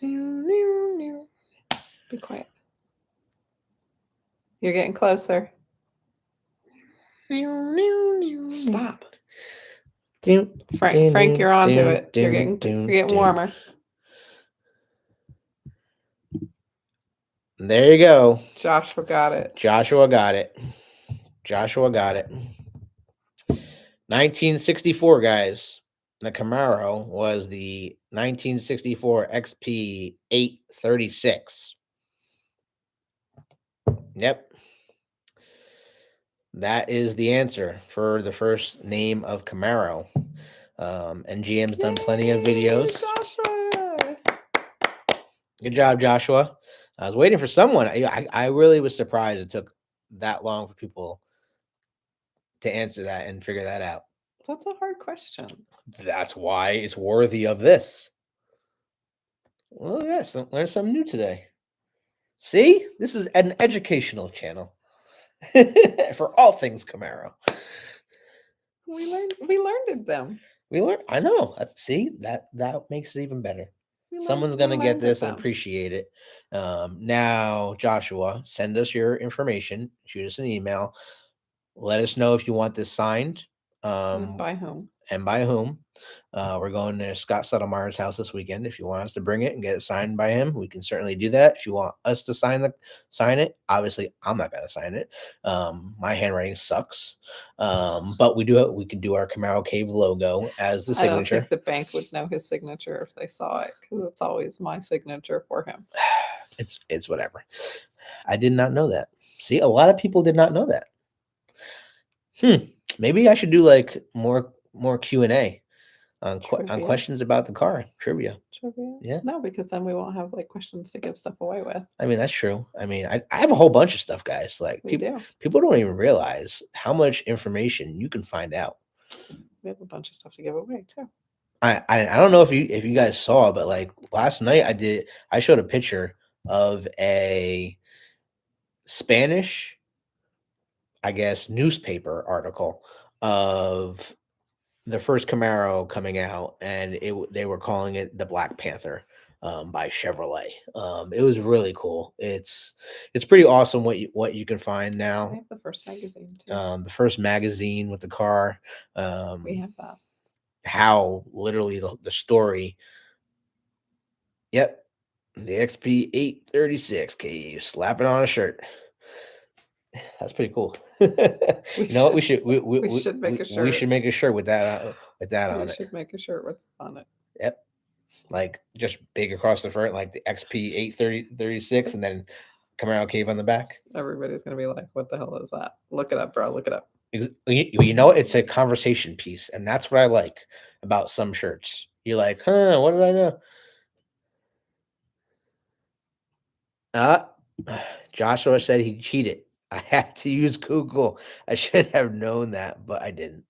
Be quiet. You're getting closer. Stop. Frank, you're onto it. You're getting warmer.
There you go.
Joshua got it.
Joshua got it. 1964, guys. The Camaro was the 1964 XP 836. Yep. That is the answer for the first name of Camaro. And GM's done plenty of videos.
Joshua!
Good job, Joshua. I was waiting for someone. I really was surprised it took that long for people to answer that and figure that out.
That's a hard question.
That's why it's worthy of this. Well, yes, learn something new today. See, this is an educational channel for all things Camaro.
We learned them.
We learned. I know. See, that makes it even better. Someone's gonna get this and appreciate it. Now, Joshua, send us your information. Shoot us an email. Let us know if you want this signed.
By whom?
And by whom. We're going to Scott Settlemeyer's house this weekend. If you want us to bring it and get it signed by him, we can certainly do that. If you want us to sign it, obviously I'm not going to sign it. My handwriting sucks. But we can do our Camaro Cave logo as the signature.
I don't think the bank would know his signature if they saw it, because it's always my signature for him.
It's whatever. I did not know that. See, a lot of people did not know that. Maybe I should do like more Q&A on questions about the car. Trivia. Yeah.
No, because then we won't have like questions to give stuff away with.
I mean, that's true. I mean, I have a whole bunch of stuff, guys. Like people don't even realize how much information you can find out.
We have a bunch of stuff to give away too.
I don't know if you guys saw, but like last night I showed a picture of a Spanish, I guess, newspaper article of the first Camaro coming out, and they were calling it the Black Panther by Chevrolet. It was really cool. It's pretty awesome what you can find now.
I have the first magazine too.
The first magazine with the car.
We have that.
How literally the story. Yep, the XP 836 Cave. Slap it on a shirt. That's pretty cool. You know what? We should make a shirt. We should make a shirt with that on it.
We should make a shirt with on it.
Yep. Like just big across the front, like the XP 836, and then Camaro Cave on the back.
Everybody's gonna be like, "What the hell is that?" Look it up, bro. Look it up.
You know, it's a conversation piece, and that's what I like about some shirts. You're like, huh? What did I know? Joshua said he cheated. I had to use Google. I should have known that, but I didn't.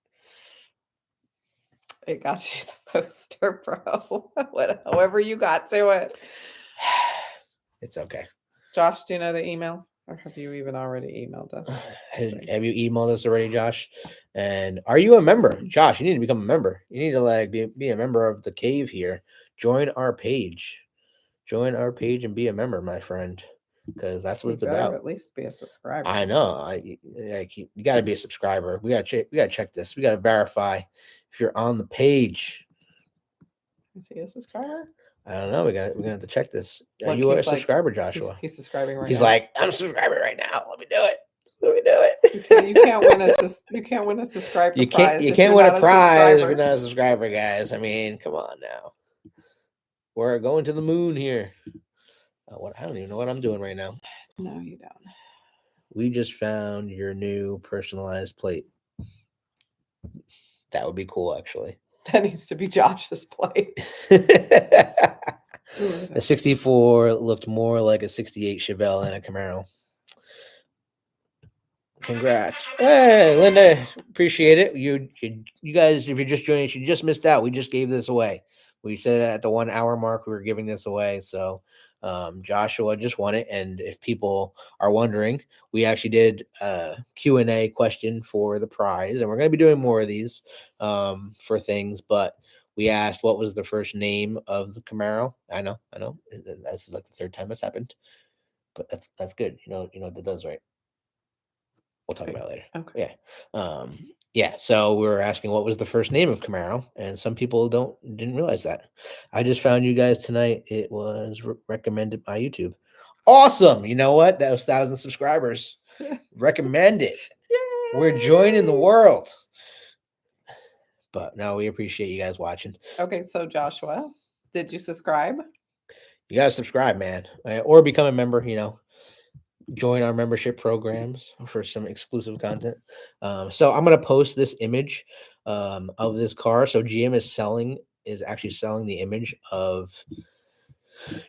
It got you the poster, bro. However you got to it.
It's okay.
Josh, do you know the email? Or have you even already emailed us?
Have you emailed us already, Josh? And are you a member? Josh, you need to become a member. You need to like be a member of the cave here. Join our page. Join our page and be a member, my friend. Because that's what it's about.
At least be a subscriber.
I know. You got to be a subscriber. We got to check this. We got to verify if you're on the page.
Is he a subscriber?
I don't know. We're gonna have to check this. Are
Look,
you a
he's like-
subscriber, Joshua?
He's subscribing right
He's
now.
like, I'm subscribing right now. Let me do it. Let me do it.
You can't win a you can't win a subscriber
You
prize.
can't
if
win
you're
a
not
prize if
subscriber.
you're not a subscriber, guys. I mean, come on now. We're going to the moon here. I don't even know what I'm doing right now.
No, you don't.
We just found your new personalized plate. That would be cool, actually.
That needs to be Josh's plate.
A 64 looked more like a 68 Chevelle and a Camaro. Congrats. Hey, Linda, appreciate it. You guys, if you're just joining us, you just missed out. We just gave this away. We said at the 1 hour mark, we were giving this away. So Joshua just won it. And if people are wondering, we actually did a Q&A question for the prize. And we're going to be doing more of these for things. But we asked what was the first name of the Camaro. I know. This is like the third time this happened. But that's good. You know what that does, right? We'll talk about it later.
Okay.
Yeah. Yeah. So we were asking what was the first name of Camaro, and some people didn't realize that. I just found you guys tonight. It was recommended by YouTube. Awesome. You know what? That was 1,000 subscribers. Recommend it.
Yay!
We're joining the world. But no, we appreciate you guys watching.
Okay, so Joshua, did you subscribe?
You gotta subscribe, man, or become a member. Join our membership programs for some exclusive content. So I'm going to post this image of this car. So GM is actually selling the image of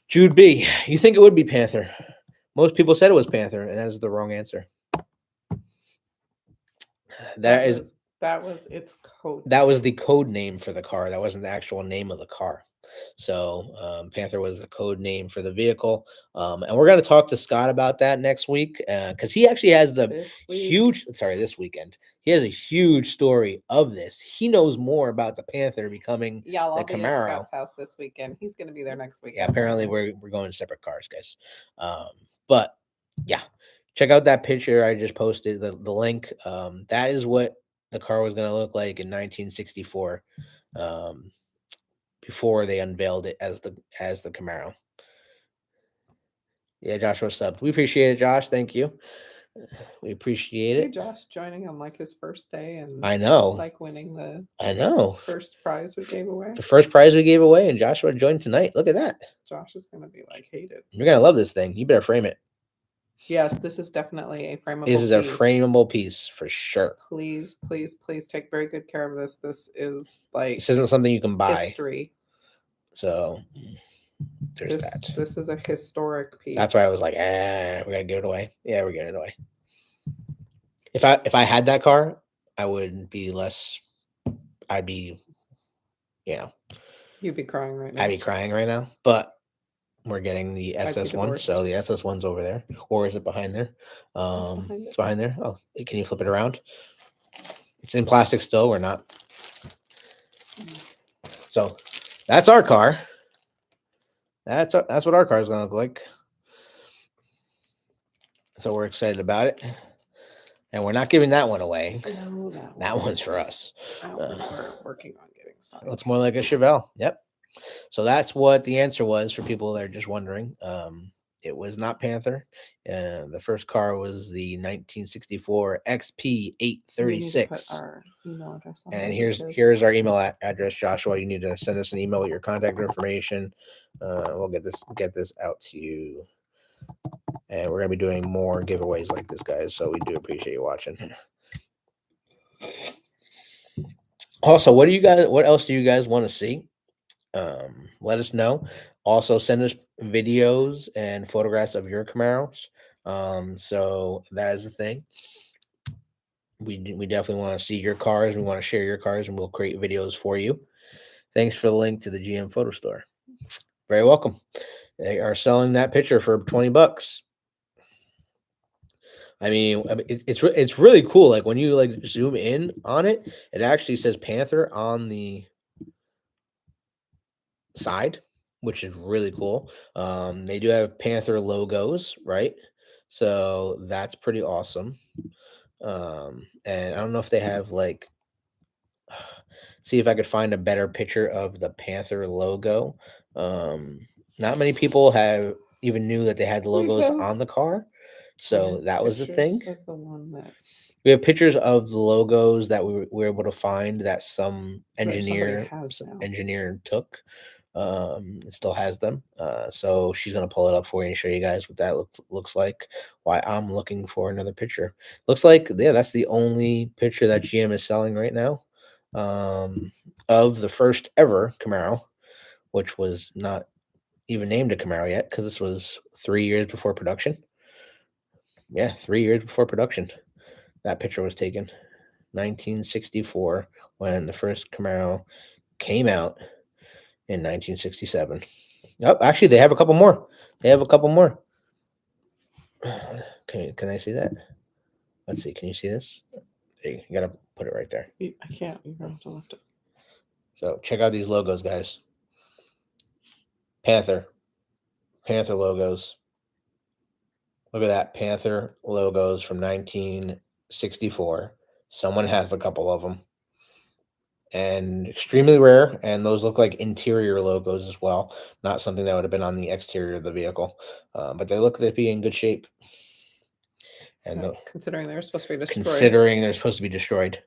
Jude B. You think it would be Panther. Most people said it was Panther, and that is the wrong answer. That was its code. That was the code name for the car. That wasn't the actual name of the car. So Panther was the code name for the vehicle. And we're going to talk to Scott about that next week because he actually has this weekend. He has a huge story of this. He knows more about the Panther becoming the Camaro.
I'll be at Scott's house this weekend. He's going to be there next week.
Yeah, apparently we're going in separate cars, guys. But yeah, check out that picture I just posted, the link. That is what the car was going to look like in 1964. Before they unveiled it as the Camaro. Yeah, Joshua subbed. We appreciate it, Josh. Thank you. We appreciate it.
Hey, Josh joining on like his first day, and
I know,
like winning the first prize we gave away.
The first prize we gave away, and Joshua joined tonight. Look at that.
Josh is gonna be like hated.
You're gonna love this thing. You better frame it.
Yes, this is definitely a frameable.
This is a frameable piece for sure.
Please, please, please take very good care of this. This is like
this isn't something you can buy.
History.
So there's that.
This is a historic piece.
That's why I was like, we're gonna give it away. Yeah, we're giving it away. If I had that car, I would be less. I'd be,
You'd be crying right now.
I'd be crying right now. But we're getting the SS1, so the SS1's over there, or is it behind there? It's behind there. Oh, can you flip it around? It's in plastic still. We're not. So that's our car. That's what our car is going to look like. So we're excited about it. And we're not giving that one away.
No,
that one's for us.
We're working on getting something.
Looks more like a Chevelle. Yep. So that's what the answer was for people that are just wondering. It was not Panther. The first car was the 1964 XP836.
Our email address on
and here's our email address, Joshua. You need to send us an email with your contact information. We'll get this out to you. And we're gonna be doing more giveaways like this, guys. So we do appreciate you watching. Also, what else do you guys want to see? Let us know. Also, send us videos and photographs of your Camaros. So that is the thing. We definitely want to see your cars. We want to share your cars, and we'll create videos for you. Thanks for the link to the GM photo store. Very welcome. They are selling that picture for $20. I mean, it's really cool. Like when you like zoom in on it, it actually says Panther on the side, which is really cool. They do have Panther logos, right? So that's pretty awesome. And I don't know if they have like, see if I could find a better picture of the Panther logo. Not many people have even knew that they had logos on the car. So that was the thing.
Of the one that
We have pictures of the logos that we were able to find that some engineer took. It still has them. So she's gonna pull it up for you and show you guys what that looks like. Why I'm looking for another picture. Looks like that's the only picture that GM is selling right now. Of the first ever Camaro, which was not even named a Camaro yet because this was 3 years before production. Yeah, 3 years before production. That picture was taken. 1964 when the first Camaro came out in 1967. Oh, actually, they have a couple more. Can I see that? Let's see. Can you see this? You gotta put it right there.
I can't. You're gonna have to lift it.
So check out these logos, guys. Panther logos. Look at that, Panther logos from 1964. Someone has a couple of them. And extremely rare, and those look like interior logos as well, not something that would have been on the exterior of the vehicle, but they look to be in good shape. And
considering they're supposed to be destroyed.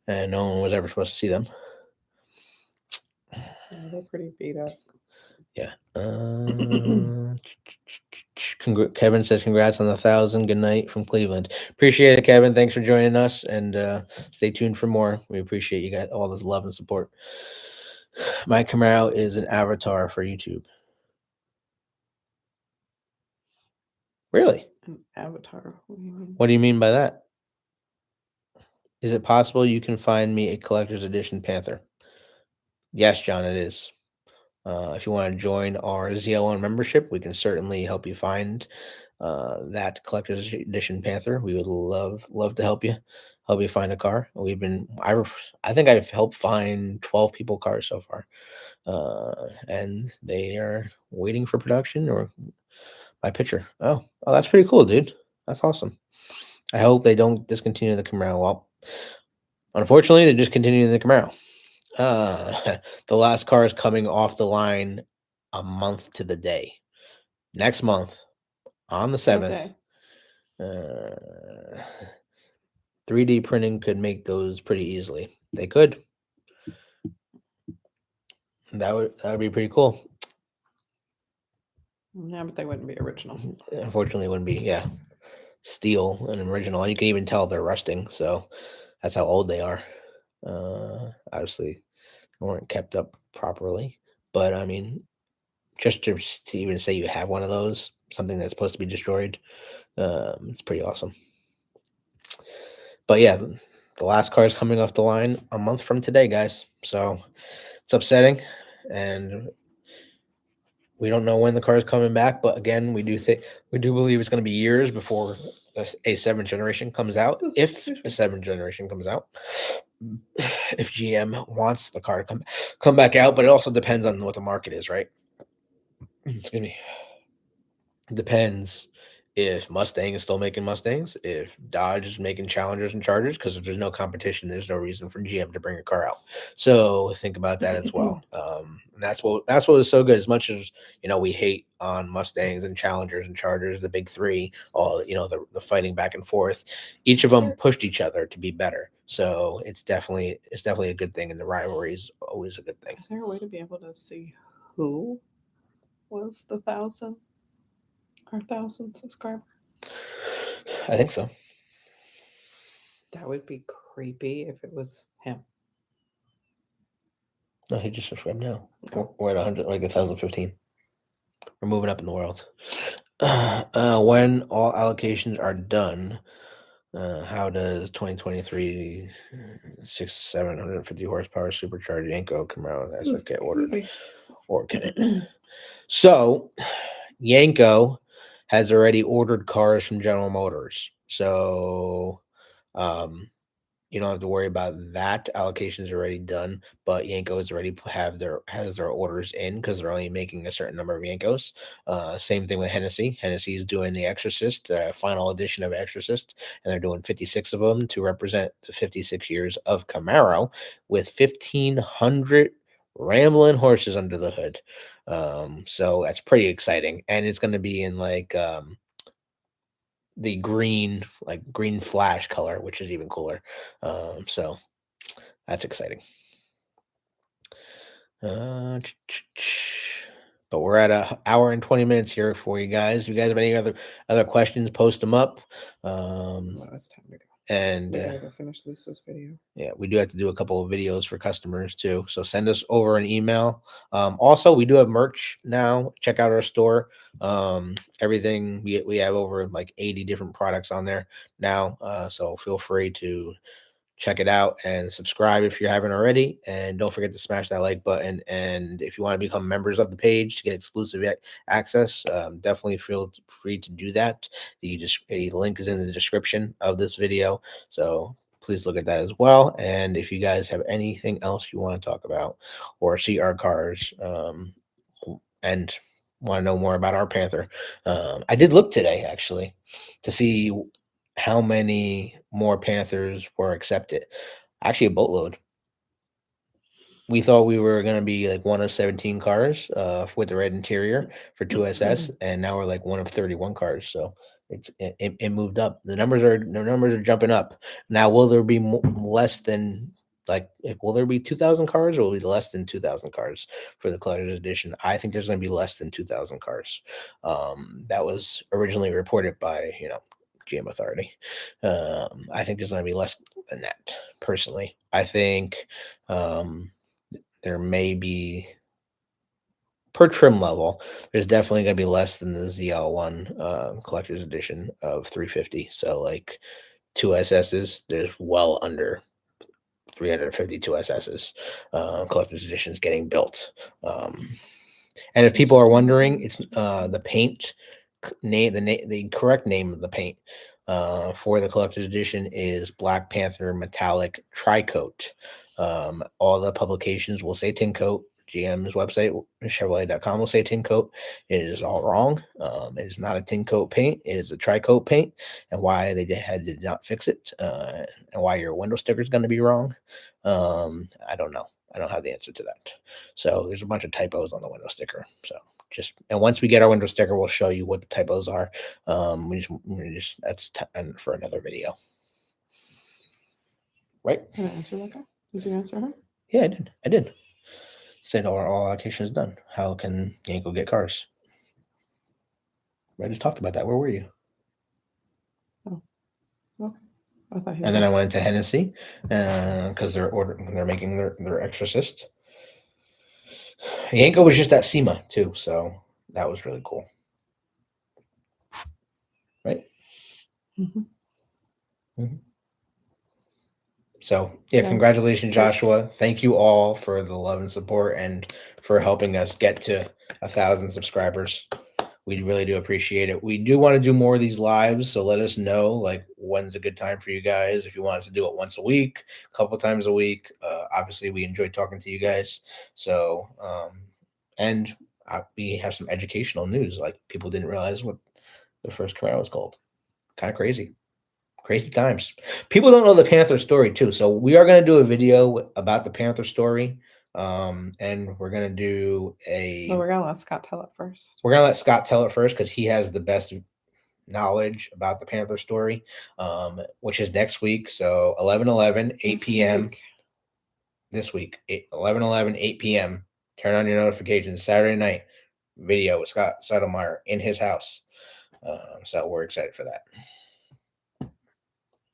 And no one was ever supposed to see them.
Yeah, they're pretty beat up.
Yeah. Kevin says congrats on the 1,000. Good night from Cleveland. Appreciate it, Kevin. Thanks for joining us, and stay tuned for more. We appreciate you guys, all this love and support. My Camaro is an avatar for YouTube. Really?
An avatar? What do you mean?
What do you mean by that? Is it possible you can find me a collector's edition Panther? Yes, John, it is. If you want to join our ZL1 membership, we can certainly help you find that collector's edition Panther. We would love to help you find a car. I think I've helped find 12 people cars so far, and they are waiting for production or my picture. Oh, that's pretty cool, dude. That's awesome. I hope they don't discontinue the Camaro. Well, unfortunately, they're discontinuing the Camaro. The last car is coming off the line a month to the day. Next month, on the 7th. 3D printing could make those pretty easily. They could. That would be pretty cool.
Yeah, but they wouldn't be original.
Unfortunately, it wouldn't be. Yeah, steel and original. And you can even tell they're rusting. So that's how old they are. Obviously, they weren't kept up properly. But I mean, just to even say you have one of those, something that's supposed to be destroyed, it's pretty awesome. But yeah, the last car is coming off the line a month from today, guys. So it's upsetting, and we don't know when the car is coming back. But again, we do believe it's going to be years before a 7th generation comes out. If a 7th generation comes out, if GM wants the car to come back out, but it also depends on what the market is, right? Excuse me. It depends if Mustang is still making Mustangs, if Dodge is making Challengers and Chargers, because if there's no competition, there's no reason for GM to bring a car out. So think about that as well. And that's what is so good. As much as we hate on Mustangs and Challengers and Chargers, the big three, all the fighting back and forth. Each of them pushed each other to be better. So it's definitely a good thing, and the rivalry is always a good thing.
Is there a way to be able to see who was the 1,000 subscriber?
I think so.
That would be creepy if it was him.
No, he just subscribed now. We're at 100, like 1,015. We're moving up in the world. When all allocations are done, how does 2023 750 horsepower supercharged Yanko Camaro get ordered? Or can it? So, Yanko has already ordered cars from General Motors. So, you don't have to worry about that. Allocations are already done, but Yanko has already has their orders in because they're only making a certain number of Yankos. Same thing with Hennessy. Hennessy is doing the Exorcist, final edition of Exorcist, and they're doing 56 of them to represent the 56 years of Camaro with 1,500 rambling horses under the hood. So that's pretty exciting, and it's going to be in like the green, like green flash color, which is even cooler. So that's exciting. But we're at an hour and 20 minutes here for you guys. If you guys have any other questions, post them up.
It's time to go.
And
we gotta go finish Lisa's video.
Yeah, we do have to do a couple of videos for customers too. So send us over an email. Also, we do have merch now. Check out our store. Everything we have over like 80 different products on there now. So feel free to check it out and subscribe if you haven't already, and don't forget to smash that like button. And if you want to become members of the page to get exclusive access, definitely feel free to do that. A link is in the description of this video, so please look at that as well. And if you guys have anything else you want to talk about or see our cars, and want to know more about our Panther, I did look today actually to see how many more Panthers were accepted. Actually, a boatload. We thought we were going to be like one of 17 cars with the red interior for 2SS, and now we're like one of 31 cars. So it moved up. The numbers are jumping up. Now, will there be less than will there be 2,000 cars, or will it be less than 2,000 cars for the collector's edition? I think there's going to be less than 2,000 cars. That was originally reported by GM Authority. I think there's going to be less than that. Personally, I think there may be, per trim level, there's definitely going to be less than the ZL1 collector's edition of 350. So like 2SSs, there's well under 350 2SSs collector's editions getting built. And if people are wondering, it's the paint name, the correct name of the paint for the collector's edition is Black Panther Metallic Tricoat. All the publications will say tin coat. GM's website, Chevrolet.com, will say tin coat. It is all wrong. It is not a tin coat paint. It is a tricoat paint. And why they did not fix it, and why your window sticker is going to be wrong, I don't know. I don't have the answer to that. So there's a bunch of typos on the window sticker. So and once we get our window sticker, we'll show you what the typos are. That's for another video. Right?
Can I answer that guy? Did you answer her?
Yeah, I did. Said all allocation is done. How can Yanko get cars? I just talked about that. Where were you?
Oh, okay. I thought
and then I went to Hennessy because they're making their Exorcist. Yanko was just at SEMA too, so that was really cool. Right? Mm-hmm. Mm-hmm. So yeah, congratulations, Joshua. Thank you all for the love and support and for helping us get to 1,000 subscribers. We really do appreciate it. We do want to do more of these lives, so let us know like when's a good time for you guys. If you want us to do it once a week, a couple times a week. Obviously, we enjoy talking to you guys. So, and we have some educational news. Like people didn't realize what the first Camaro was called. Kind of crazy. Crazy times. People don't know the Panther story too. So we are going to do a video about the Panther story. And we're going to do
we're going to let Scott tell it first.
We're going to let Scott tell it first because he has the best knowledge about the Panther story, which is next week. So 11/11, 8 p.m. This week, 11/11, 8 p.m. Turn on your notifications. Saturday night video with Scott Settlemeyer in his house. So we're excited for that.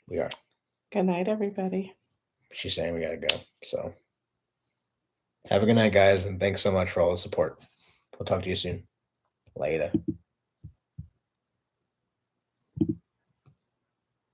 We are.
Good night, everybody.
She's saying we got to go. So have a good night, guys. And thanks so much for all the support. We'll talk to you soon. Later.